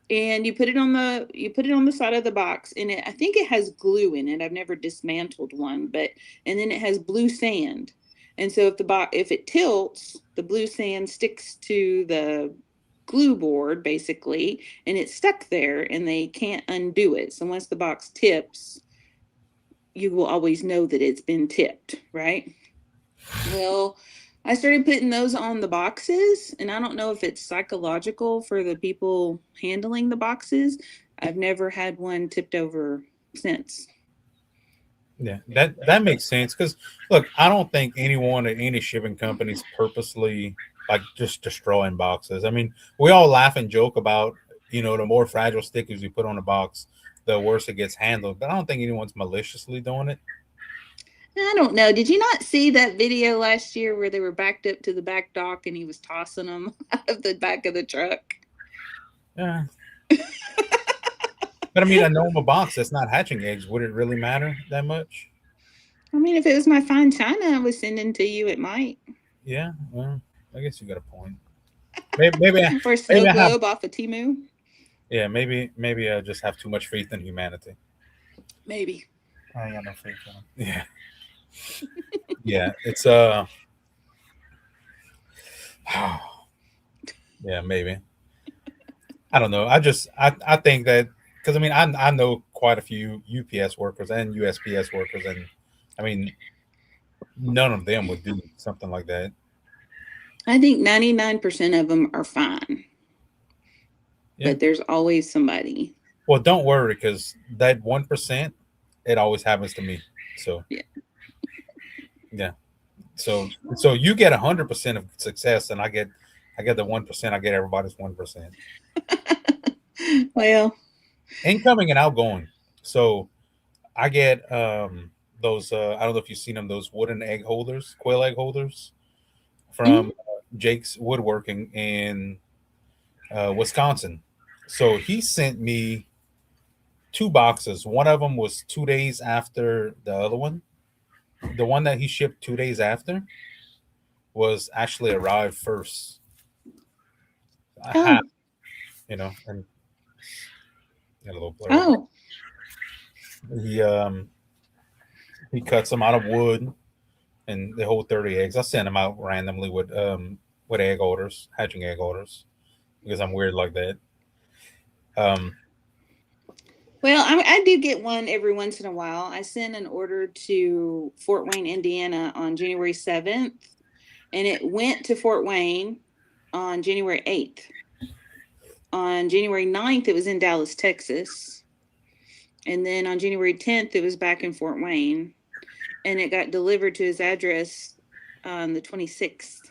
And you put it on the side of the box, and I think it has glue in it. I've never dismantled one, and then it has blue sand. And so if it tilts, the blue sand sticks to the glue board basically, and it's stuck there, and they can't undo it. So once the box tips, you will always know that it's been tipped, right? Well, I started putting those on the boxes, and I don't know if it's psychological for the people handling the boxes. I've never had one tipped over since. yeah, that makes sense. Because look, I don't think anyone at any shipping companies purposely like just destroying boxes. I mean, we all laugh and joke about the more fragile stickers you put on a box, the worse it gets handled. But I don't think anyone's maliciously doing it. I don't know. Did you not see that video last year where they were backed up to the back dock and he was tossing them out of the back of the truck? Yeah. But I mean, a normal box that's not hatching eggs, would it really matter that much? I mean, if it was my fine china I was sending to you, it might. Yeah, well, I guess you got a point. Maybe For a snow I have. globe off of Timu? Yeah, maybe I just have too much faith in humanity. Maybe. I ain't got no faith in him. Yeah, yeah, it's yeah, maybe. I don't know. I think that because I mean I know quite a few UPS workers and USPS workers, and I mean none of them would do something like that. I think 99% of them are fine. Yeah. But there's always somebody. Well, don't worry because that 1%, it always happens to me. So Yeah. yeah. So you get 100% of success, and I get the 1%. I get everybody's 1%. Well, Incoming and outgoing. So I get those. I don't know if you've seen them. Those wooden egg holders, quail egg holders, from Jake's Woodworking in Wisconsin. So he sent me 2 boxes. One of them was 2 days after the other one. The one that he shipped 2 days after was actually arrived first. I have, Oh, and got a little blur. oh, He he cuts them out of wood, and they hold 30 eggs. I send them out randomly with egg orders, hatching egg orders, because I'm weird like that. Um, well, I do get one every once in a while. I sent an order to Fort Wayne, Indiana on January 7th, and it went to Fort Wayne on January 8th. On January 9th, it was in Dallas, Texas. And then on January 10th, it was back in Fort Wayne. And it got delivered to his address on the 26th.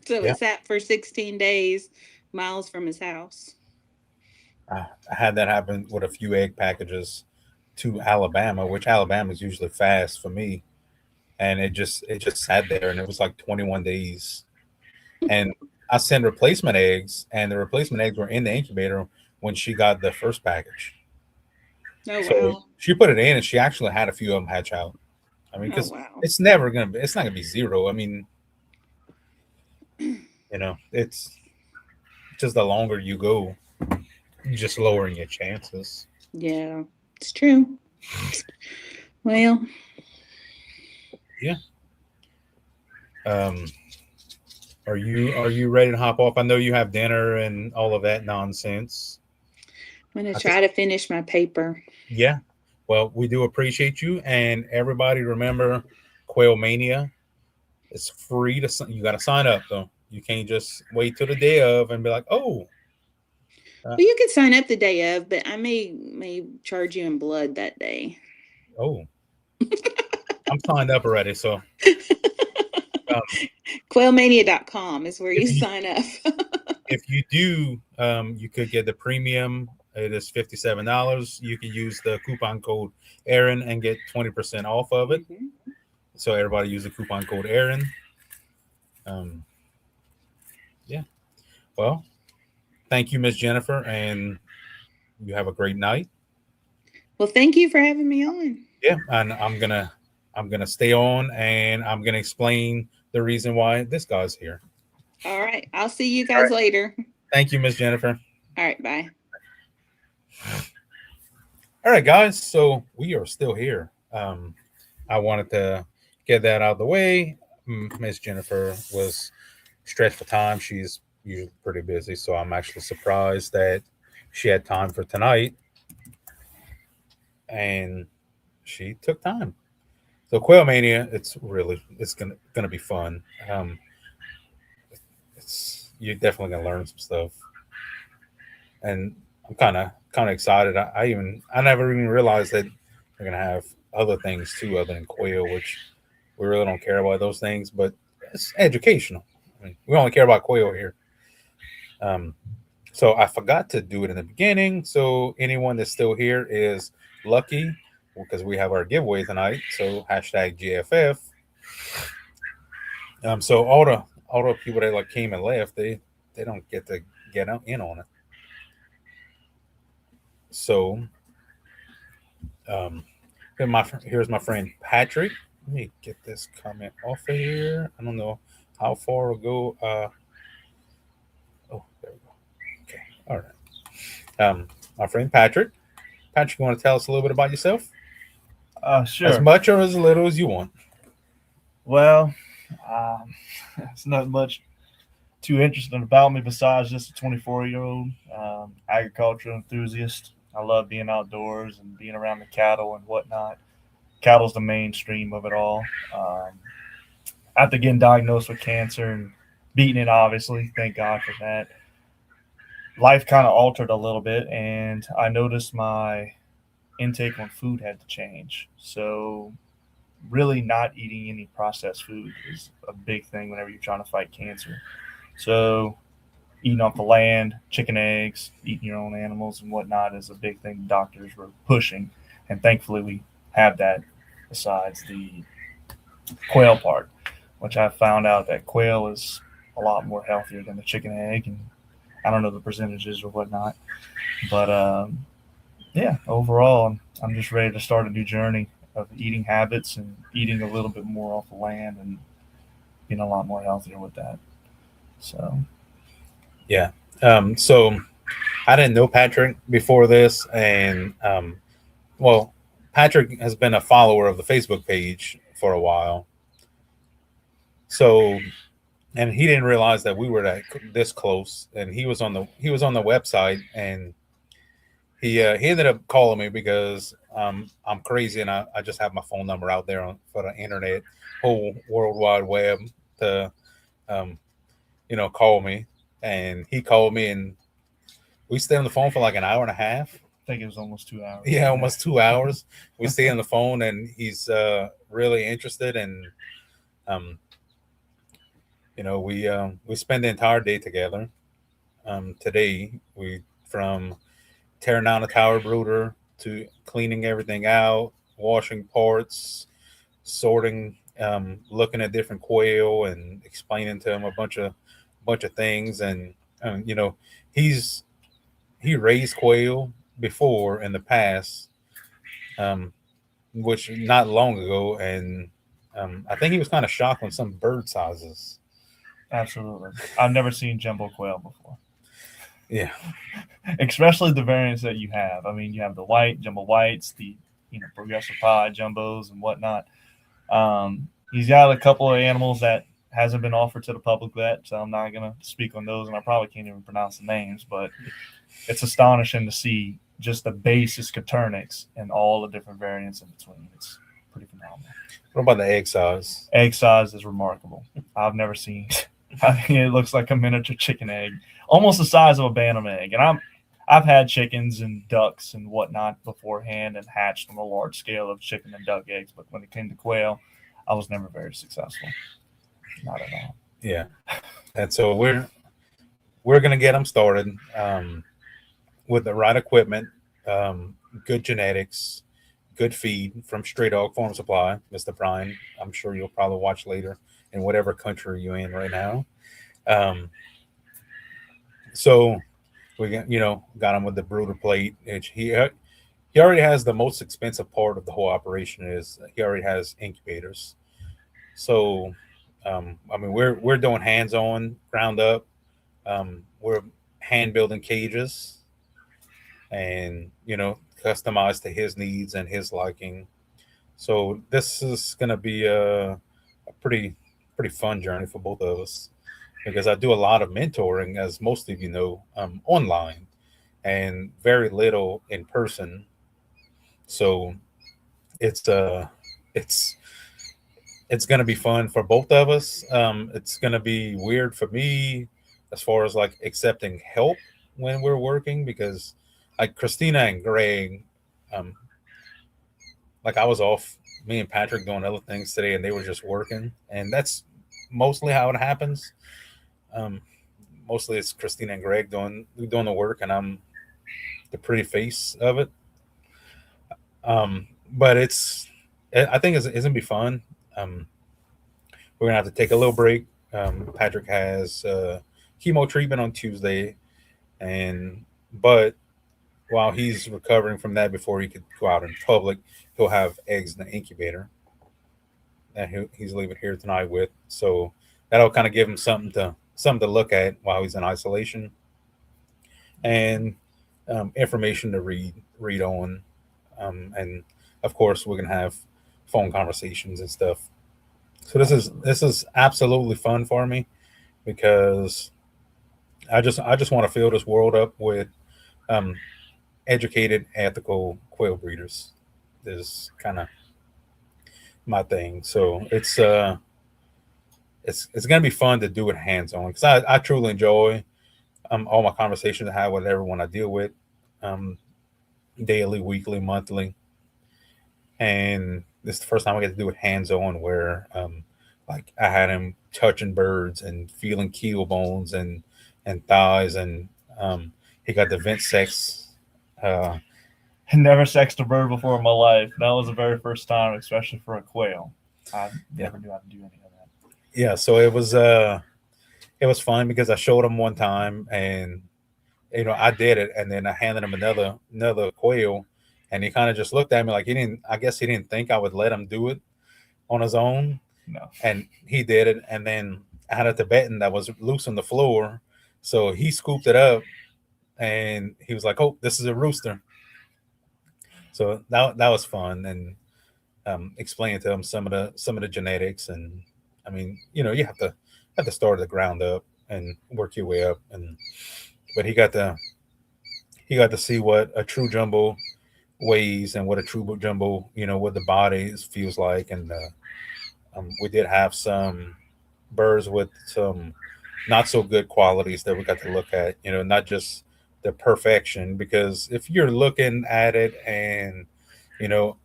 So Yeah. it sat for 16 days, miles from his house. I had that happen with a few egg packages to Alabama, which Alabama is usually fast for me, and it just sat there, and it was like 21 days. And I sent replacement eggs, and the replacement eggs were in the incubator when she got the first package. Oh, So wow. she put it in, and she actually had a few of them hatch out. I mean, Oh, because wow. it's not gonna be zero. I mean, it's just the longer you go, you're just lowering your chances. Yeah, it's true. Well, Yeah. Um, are you ready to hop off? I know you have dinner and all of that nonsense. I'm going to I try think, to finish my paper. yeah. Well, we do appreciate you, and everybody remember QuailMania. It's free you got to sign up though. You can't just wait till the day of and be like, oh, Well, you could sign up the day of, but I may charge you in blood that day. oh. I'm signed up already. So QuailMania.com is where you if you sign up. if you do, you could get the premium. It is $57. You can use the coupon code Aaron and get 20% off of it. Mhm. So everybody use the coupon code Aaron. Yeah. Well, thank you, Miss Jennifer, and you have a great night. Well, thank you for having me on. Yeah, and I'm gonna stay on, and I'm gonna explain the reason why this guy's here. All right. I'll see you guys later. Thank you, Miss Jennifer. All right. Bye. All right, guys. So we are still here. I wanted to get that out of the way. Miss Jennifer was stretched for time. She's usually pretty busy, so I'm actually surprised that she had time for tonight, and she took time. So QuailMania, it's gonna be fun. You're definitely gonna learn some stuff, and I'm kind of excited. I never even realized that we're gonna have other things too other than quail, which we really don't care about those things, but it's educational. I mean, we only care about quail here. Um, so I forgot to do it in the beginning. So anyone that's still here is lucky because we have our giveaway tonight. So hashtag GFF. So all the people that like came and left, they don't get to get in on it. So um, here's my friend Patrick. Let me get this comment off of here. I don't know how far ago. Oh, there we go. Okay, all right. My friend Patrick. Patrick, you want to tell us a little bit about yourself? Sure. As much or as little as you want. Well, it's not much too interesting about me besides just a 24-year-old agricultural enthusiast. I love being outdoors and being around the cattle and whatnot. Cattle's the mainstream of it all. After getting diagnosed with cancer and beating it, obviously, thank God for that, life kind of altered a little bit, and I noticed my intake on food had to change. So really not eating any processed food is a big thing whenever you're trying to fight cancer. So eating off the land, chicken eggs, eating your own animals and whatnot is a big thing doctors were pushing. And thankfully we have that besides the quail part, which I found out that quail is a lot more healthier than the chicken egg. And I don't know the percentages or whatnot, but yeah, overall, I'm just ready to start a new journey of eating habits and eating a little bit more off the land and being a lot more healthier with that. So Yeah. So I didn't know Patrick before this, and well, Patrick has been a follower of the Facebook page for a while. So, and he didn't realize that we were this close, and he was on the website, and he ended up calling me because I'm crazy, and I just have my phone number out there for the internet, whole world wide web to um, call me, and he called me, and we stayed on the phone for like an hour and a half. I think it was almost 2 hours. Yeah, almost 2 hours. We stay on the phone, and he's really interested, and um, we spend the entire day together. Today we from tearing down the tower brooder to cleaning everything out, washing parts, sorting, looking at different quail, and explaining to him a bunch of things, and he's he raised quail before in the past, um, which not long ago, and I think he was kind of shocked on some bird sizes. Absolutely. I've never seen jumbo quail before. Yeah, Especially the variants that you have. I mean, you have the white, jumbo whites, the progressive pie jumbos and whatnot. He's got a couple of animals that hasn't been offered to the public yet, so I'm not gonna speak on those, and I probably can't even pronounce the names, but it's astonishing to see just the basis Caturnix and all the different variants in between. It's pretty phenomenal. what about the egg size? Egg size is remarkable. I've never seen. I mean, it looks like a miniature chicken egg, almost the size of a Bantam egg. And I've had chickens and ducks and whatnot beforehand and hatched on a large scale of chicken and duck eggs. But when it came to quail, I was never very successful. Not at all. Yeah, and so we're gonna get them started with the right equipment, good genetics, good feed from Stray Dog Farm Supply, Mr. Brian. I'm sure you'll probably watch later in whatever country you're in right now. Um, so we got him with the brooder plate. He already has the most expensive part of the whole operation is he already has incubators. So I mean we're doing hands on ground up. We're hand building cages and customized to his needs and his liking. So this is going to be a pretty fun journey for both of us because I do a lot of mentoring, as most of you know, online and very little in person. So it's it's it's going to be fun for both of us. It's going to be weird for me as far as like accepting help when we're working because like Christina and Greg, um, like I was off, me and Patrick doing other things today, and they were just working, and that's mostly how it happens. Um, Mostly it's Christina and Greg doing the work, and I'm the pretty face of it. But I think it's gonna be fun. We're gonna have to take a little break. Patrick has chemo treatment on Tuesday, and but while he's recovering from that, before he could go out in public, he'll have eggs in the incubator that he's leaving here tonight with. So that'll kind of give him something to look at while he's in isolation, and information to read on, and of course we're gonna have phone conversations and stuff. So this is absolutely fun for me because I just want to fill this world up with um, educated, ethical quail breeders. Is kind of my thing. So it's gonna be fun to do it hands on because I truly enjoy all my conversations I have with everyone I deal with, um, daily, weekly, monthly, and this is the first time I get to do it hands on where like I had him touching birds and feeling keel bones and thighs, and he got the vent sex. Uh, I never sexed a bird before in my life. That was the very first time, especially for a quail. I never knew how to do any of that. yeah, so it was fun because I showed him one time, and I did it, and then I handed him another quail, and he kind of just looked at me like he didn't. I guess he didn't think I would let him do it on his own, No. and he did it. And then I had a Tibetan that was loose on the floor, so he scooped it up, and he was like, "Oh, this is a rooster." So that was fun, and explaining to him some of the genetics, and I mean, you have to start at the ground up and work your way up, and but he got to see what a true jumbo weighs and what a true jumbo, what the body feels like, and we did have some birds with some not so good qualities that we got to look at, not just the perfection, because if you're looking at it and you know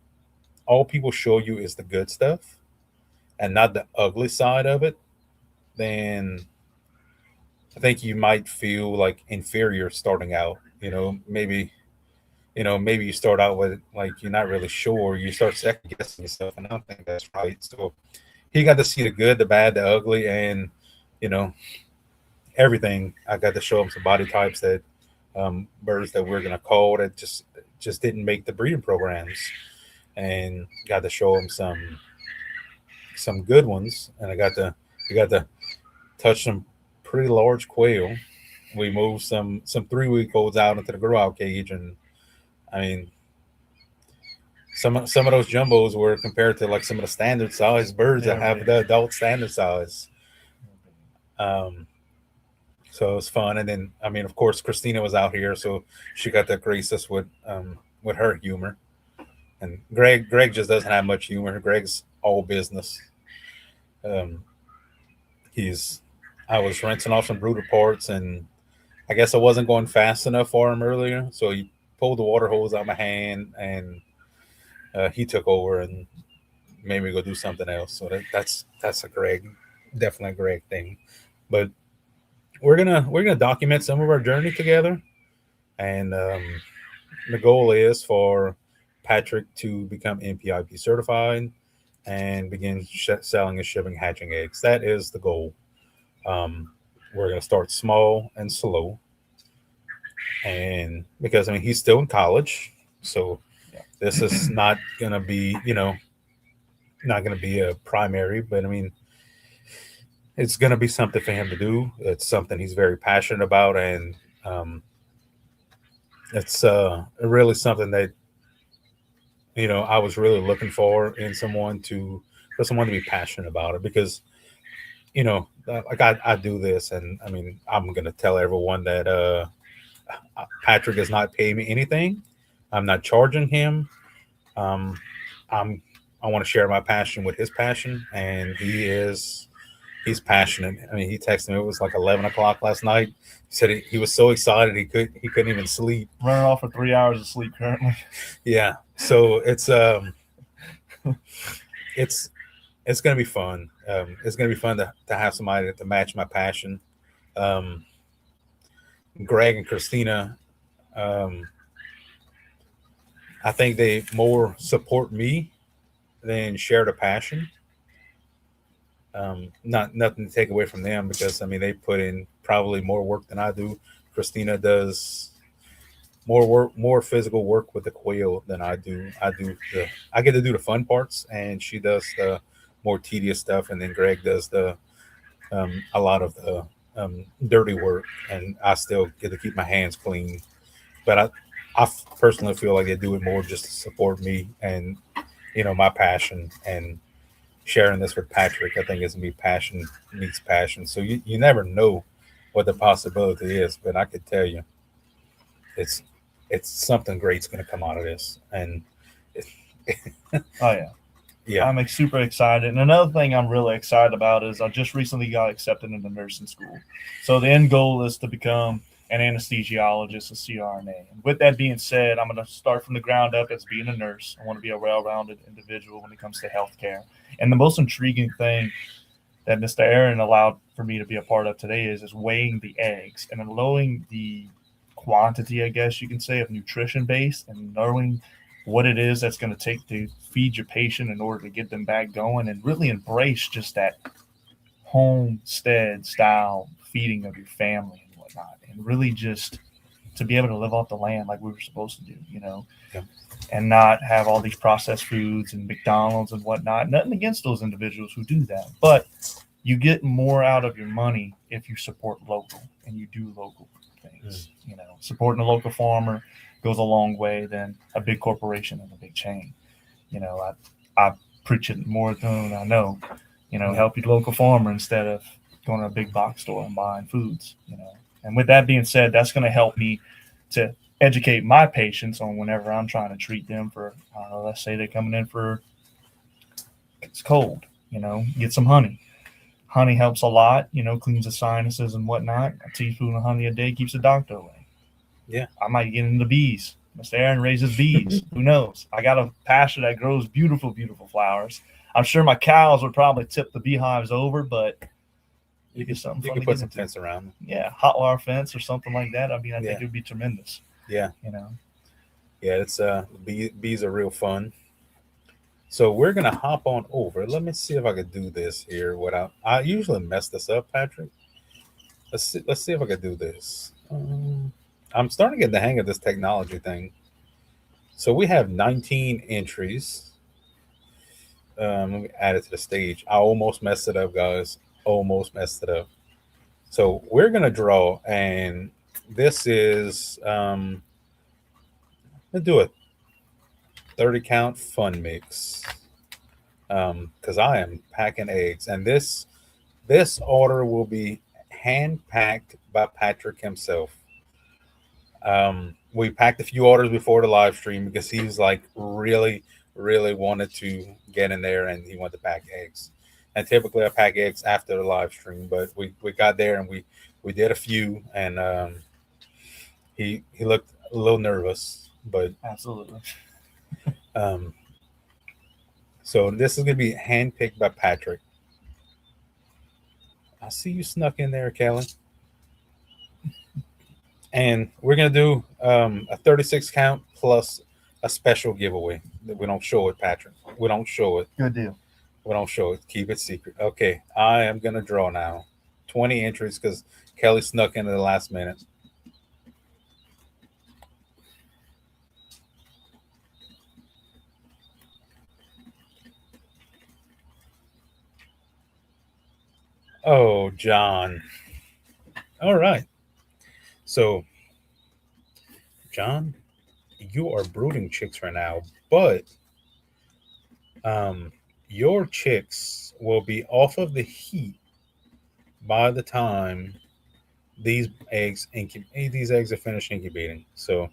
all people show you is the good stuff and not the ugly side of it, then I think you might feel like inferior starting out. Maybe you start out with like you're not really sure. You start second guessing yourself, and I don't think that's right. So he got to see the good, the bad, the ugly, and you know everything. I got to show him some body types that birds that we're gonna call that just didn't make the breeding programs, and got to show him some good ones, and I got to touch some pretty large quail. We moved some 3 week olds out into the grow out cage, and I mean some of those jumbos were compared to like some of the standard size birds that have the adult standard size. Um, so it was fun, and then I mean, of course, Christina was out here, so she got to grace us with her humor. And Greg just doesn't have much humor. Greg's all business. Um, he's I was rinsing off some brooder parts, and I guess I wasn't going fast enough for him earlier, so he pulled the water hose out of my hand, and he took over and made me go do something else. So that's definitely a Greg thing. But we're gonna document some of our journey together, and the goal is for Patrick to become NPIP certified and begin selling and shipping hatching eggs. That is the goal. We're gonna start small and slow, and because I mean he's still in college, so this is not gonna be not gonna be a primary, but I mean it's gonna be something for him to do. It's something he's very passionate about, and it's really something that I was really looking for in for someone to be passionate about it, because like I do this, and I mean I'm gonna tell everyone that Patrick does not pay me anything. I'm not charging him. Um, I want to share my passion with his passion, and he's passionate. I mean, he texted me. It was like 11 o'clock last night. He said he was so excited he couldn't even sleep. Running off for 3 hours of sleep currently. Yeah, so it's gonna be fun. It's gonna be fun to have somebody to match my passion. Greg and Christina, I think they more support me than share the passion. Not nothing to take away from them, because I mean they put in probably more work than I do. Christina does more physical work with the quail than I do. I get to do the fun parts, and she does the more tedious stuff, and then Greg does a lot of the dirty work, and I still get to keep my hands clean. But I personally feel like they do it more just to support me and my passion, and sharing this with Patrick. I think it's gonna be passion meets passion. So you never know what the possibility is, but I could tell you it's something great's gonna come out of this. And Oh yeah. yeah, I'm super excited. And another thing I'm really excited about is I just recently got accepted into nursing school. So the end goal is to become an anesthesiologist, a CRNA. And with that being said, I'm going to start from the ground up as being a nurse. I want to be a well-rounded individual when it comes to healthcare. And the most intriguing thing that Mr. Aaron allowed for me to be a part of today is weighing the eggs and knowing the quantity, I guess you can say, of nutrition base, and knowing what it is that's going to take to feed your patient in order to get them back going, and really embrace just that homestead style feeding of your family and whatnot, and really just to be able to live off the land like we were supposed to do, you know, Yeah. and not have all these processed foods and McDonald's and whatnot. Nothing against those individuals who do that, but you get more out of your money if you support local and you do local things. You know, supporting a local farmer goes a long way than a big corporation and a big chain. You know, I preach it more than I know. You know, help your local farmer instead of going to a big box store and buying foods. You know, and with that being said, that's going to help me to educate my patients on whenever I'm trying to treat them for, let's say they're coming in for, it's cold, you know, get some honey. Honey helps a lot, you know, cleans the sinuses and whatnot. A teaspoon of honey a day keeps the doctor away. Yeah. I might get into bees. Mr. Aaron raises bees. Who knows? I got a pasture that grows beautiful, beautiful flowers. I'm sure my cows would probably tip the beehives over, but you get something. You can put some fence around them. Yeah, hot wire fence or something like that. I mean, I think it would be tremendous. Yeah. You know. Yeah, it's bees are real fun. So we're gonna hop on over. Let me see if I could do this here without. I usually mess this up, Patrick. Let's see if I could do this. I'm starting to get the hang of this technology thing. So we have 19 entries. Let me add it to the stage. I almost messed it up, guys. Almost messed it up. So we're gonna draw, and this is let's do it. 30 count fun mix, because I am packing eggs, and this order will be hand packed by Patrick himself. We packed a few orders before the live stream because he was like really wanted to get in there, and he wanted to pack eggs. And typically I pack eggs after the live stream, but we got there and we did a few, and he looked a little nervous, but absolutely. So this is going to be handpicked by Patrick. I see you snuck in there, Kelly. And we're going to do a 36 count plus a special giveaway. We don't show it, Patrick. We don't show it. Good deal. We don't show it. Keep it secret. Okay, I am going to draw now. 20 entries because Kelly snuck in at the last minute. Oh, John. All right. So, John, you are brooding chicks right now, but your chicks will be off of the heat by the time these eggs are finished incubating. So,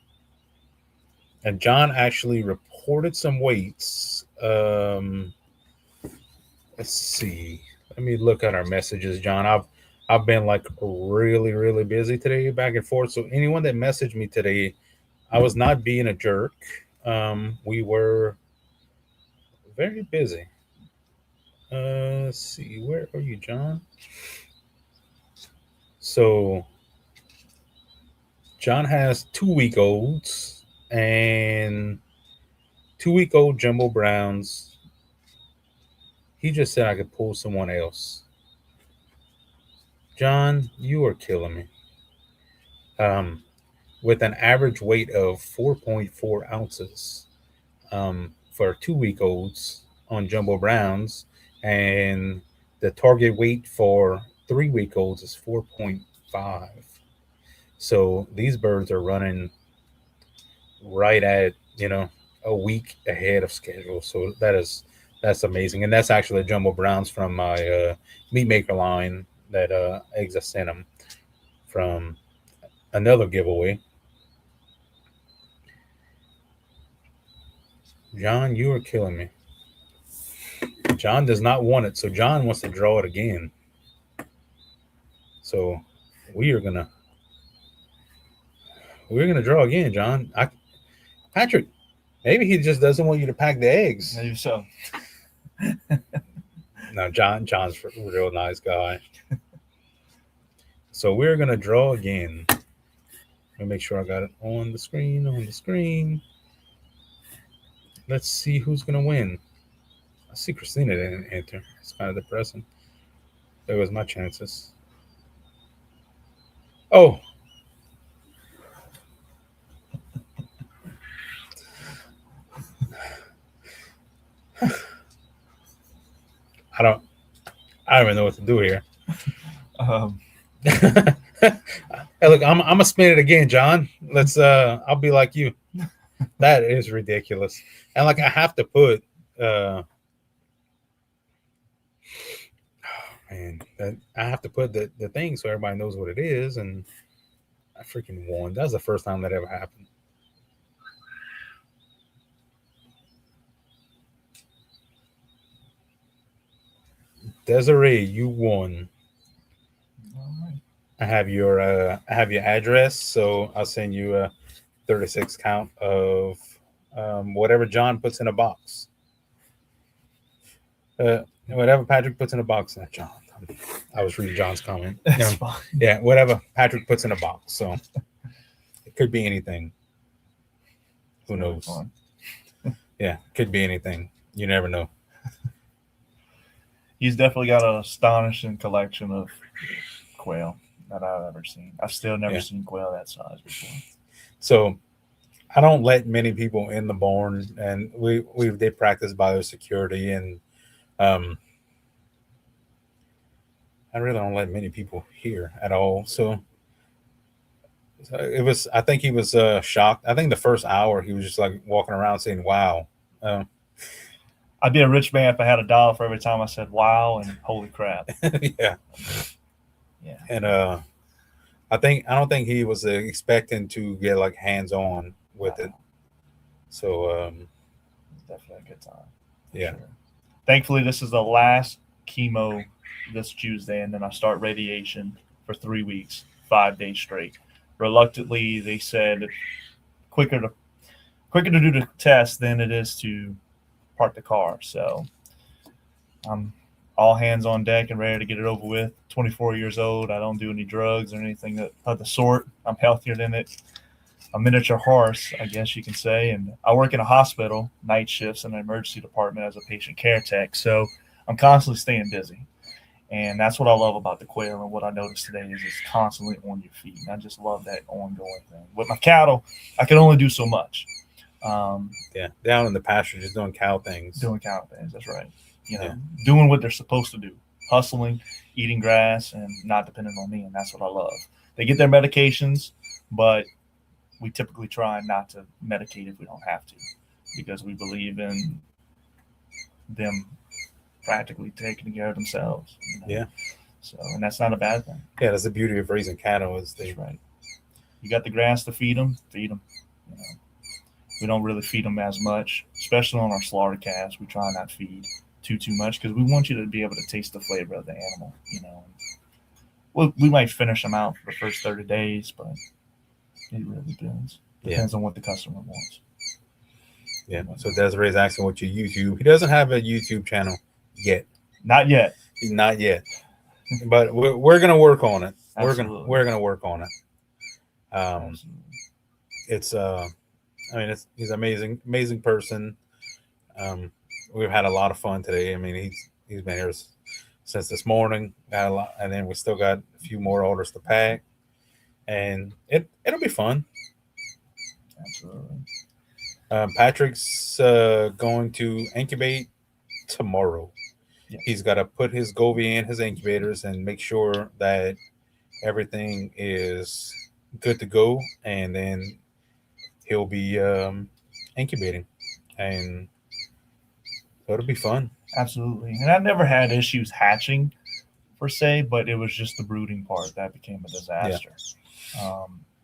and John actually reported some weights. Let's see. Let me look at our messages, John. I've been like really busy today, back and forth. So anyone that messaged me today, I was not being a jerk. We were very busy. Let's see, where are you, John? So John has 2-week-olds and 2-week-old jumbo browns. He just said I could pull someone else. John, you are killing me. With an average weight of 4.4 ounces for 2-week-olds on jumbo browns, and the target weight for 3-week-olds is 4.5. So these birds are running right at, a week ahead of schedule. So that's amazing. And that's actually jumbo browns from my meat maker line that eggs I sent them from another giveaway. John, you are killing me. John does not want it, so John wants to draw it again. So we're gonna draw again, John. Patrick, maybe he just doesn't want you to pack the eggs. Maybe so. No, John's a real nice guy. So we're gonna draw again. Let me make sure I got it on the screen. Let's see who's gonna win. I see Christina didn't enter. It's kind of depressing. There was my chances. Oh, I don't even know what to do here. Um, Hey, look, I'm gonna spin it again, John. Let's. I'll be like you. That is ridiculous. And like I have to put. Man, I have to put the thing so everybody knows what it is, and I freaking won. That's the first time that ever happened. Desiree, you won. all right. I have your address, so I'll send you a 36 count of whatever John puts in a box. Whatever Patrick puts in a box, not John. I was reading John's comment. That's fine. Yeah, whatever Patrick puts in a box. So it could be anything. Who Really knows? fun. Yeah, could be anything. You never know. He's definitely got an astonishing collection of quail that I've ever seen. I've still never Yeah. seen quail that size before. So I don't let many people in the barn, and we did practice biosecurity, and I really don't let many people here at all. So it was. I think he was shocked. I think the first hour he was just like walking around saying, "Wow." I'd be a rich man if I had $1 for every time I said "wow" and "holy crap." Yeah. Yeah. And I don't think he was expecting to get like hands on with it. So Definitely a good time. yeah. Sure. Thankfully, this is the last chemo this Tuesday, and then I start radiation for 3 weeks, 5 days straight. Reluctantly, they said quicker to do the test than it is to park the car. So I'm all hands on deck and ready to get it over with. 24 years old. I don't do any drugs or anything of the sort. I'm healthier than a miniature horse, I guess you can say. And I work in a hospital, night shifts in an emergency department as a patient care tech. So I'm constantly staying busy. And that's what I love about the quail. And what I noticed today is it's constantly on your feet. And I just love that ongoing thing. With my cattle, I can only do so much. Yeah, down in the pasture, just doing cow things. Doing cattle things, that's right. Doing what they're supposed to do. Hustling, eating grass, and not depending on me. And that's what I love. They get their medications, but we typically try not to medicate if we don't have to, because we believe in them practically taking care of themselves. Yeah. So, and that's not a bad thing. Yeah, that's the beauty of raising cattle is That's right. You got the grass to feed them, feed them. We don't really feed them as much, especially on our slaughter calves. We try not to feed too much because we want you to be able to taste the flavor of the animal. We might finish them out for the first 30 days, but it really depends. Depends on what the customer wants. Yeah. So Desiree's asking what your YouTube. He doesn't have a YouTube channel yet. Not yet. Not yet. But we're gonna work on it. Absolutely. We're gonna work on it. Absolutely. It's he's an amazing person. We've had a lot of fun today. I mean, he's been here since this morning. Got a lot, and then we still got a few more orders to pack, and it'll be fun. Absolutely. Patrick's going to incubate tomorrow. Yes. He's got to put his Govee in his incubators and make sure that everything is good to go, and then he'll be incubating, and so it'll be fun. Absolutely. And I've never had issues hatching per se, but it was just the brooding part that became a disaster.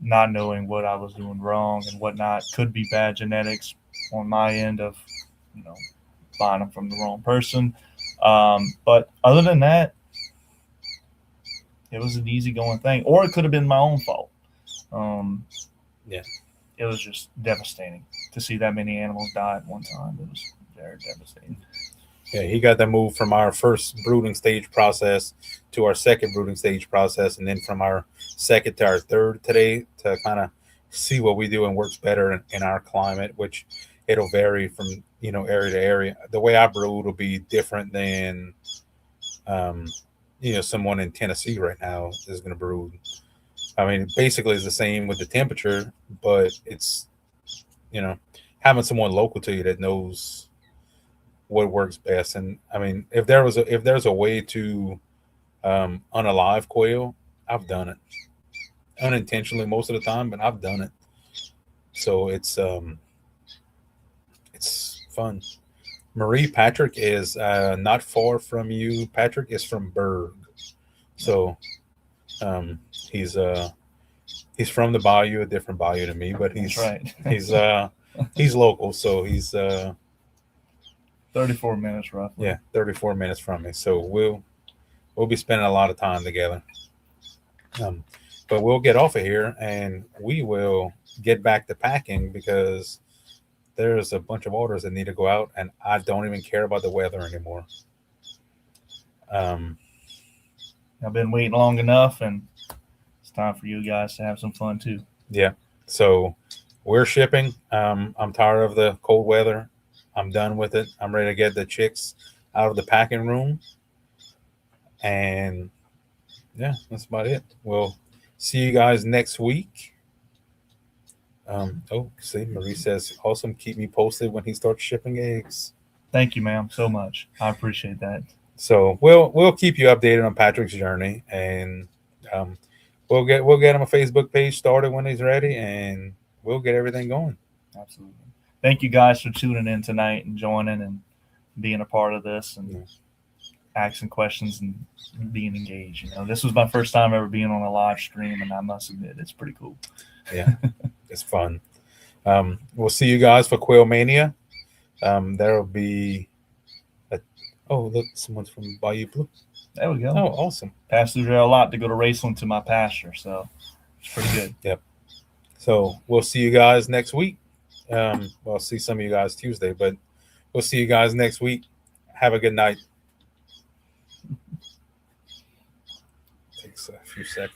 Not knowing what I was doing wrong and whatnot. Could be bad genetics on my end of, buying them from the wrong person. But other than that, it was an easygoing thing. Or it could have been my own fault. It was just devastating to see that many animals die at one time. It was very devastating. Yeah, he got that move from our first brooding stage process to our second brooding stage process, and then from our second to our third today to kind of see what we do and works better in our climate, which it'll vary from area to area. The way I brood will be different than someone in Tennessee right now is going to brood. I mean, basically it's the same with the temperature, but it's having someone local to you that knows what works best. And I mean, if there's a way to unalive quail, I've done it unintentionally most of the time, but I've done it. So it's fun. Marie Patrick is not far from you. Patrick is from Berg, so um, he's from the bayou, a different bayou to me, but That's right. he's local, so he's 34 minutes roughly. yeah, 34 minutes from me. So we'll be spending a lot of time together. But we'll get off of here and we will get back to packing because there's a bunch of orders that need to go out, and I don't even care about the weather anymore. I've been waiting long enough, and it's time for you guys to have some fun too. Yeah. So we're shipping. I'm tired of the cold weather. I'm done with it. I'm ready to get the chicks out of the packing room. And yeah, that's about it. We'll see you guys next week. See, Marie says, awesome. Keep me posted when he starts shipping eggs. Thank you, ma'am, so much. I appreciate that. So we'll keep you updated on Patrick's journey, and we'll get him a Facebook page started when he's ready, and we'll get everything going. Absolutely. Thank you guys for tuning in tonight and joining and being a part of this and asking questions and being engaged. You know, this was my first time ever being on a live stream, and I must admit it's pretty cool. Yeah, it's fun. We'll see you guys for QuailMania. There'll be look, someone's from Bayou Blue. There we go. Oh, awesome. Pass through there a lot to go to racing to my pasture, so it's pretty good. Yep. So we'll see you guys next week. I'll see some of you guys Tuesday, but we'll see you guys next week. Have a good night. Takes a few seconds.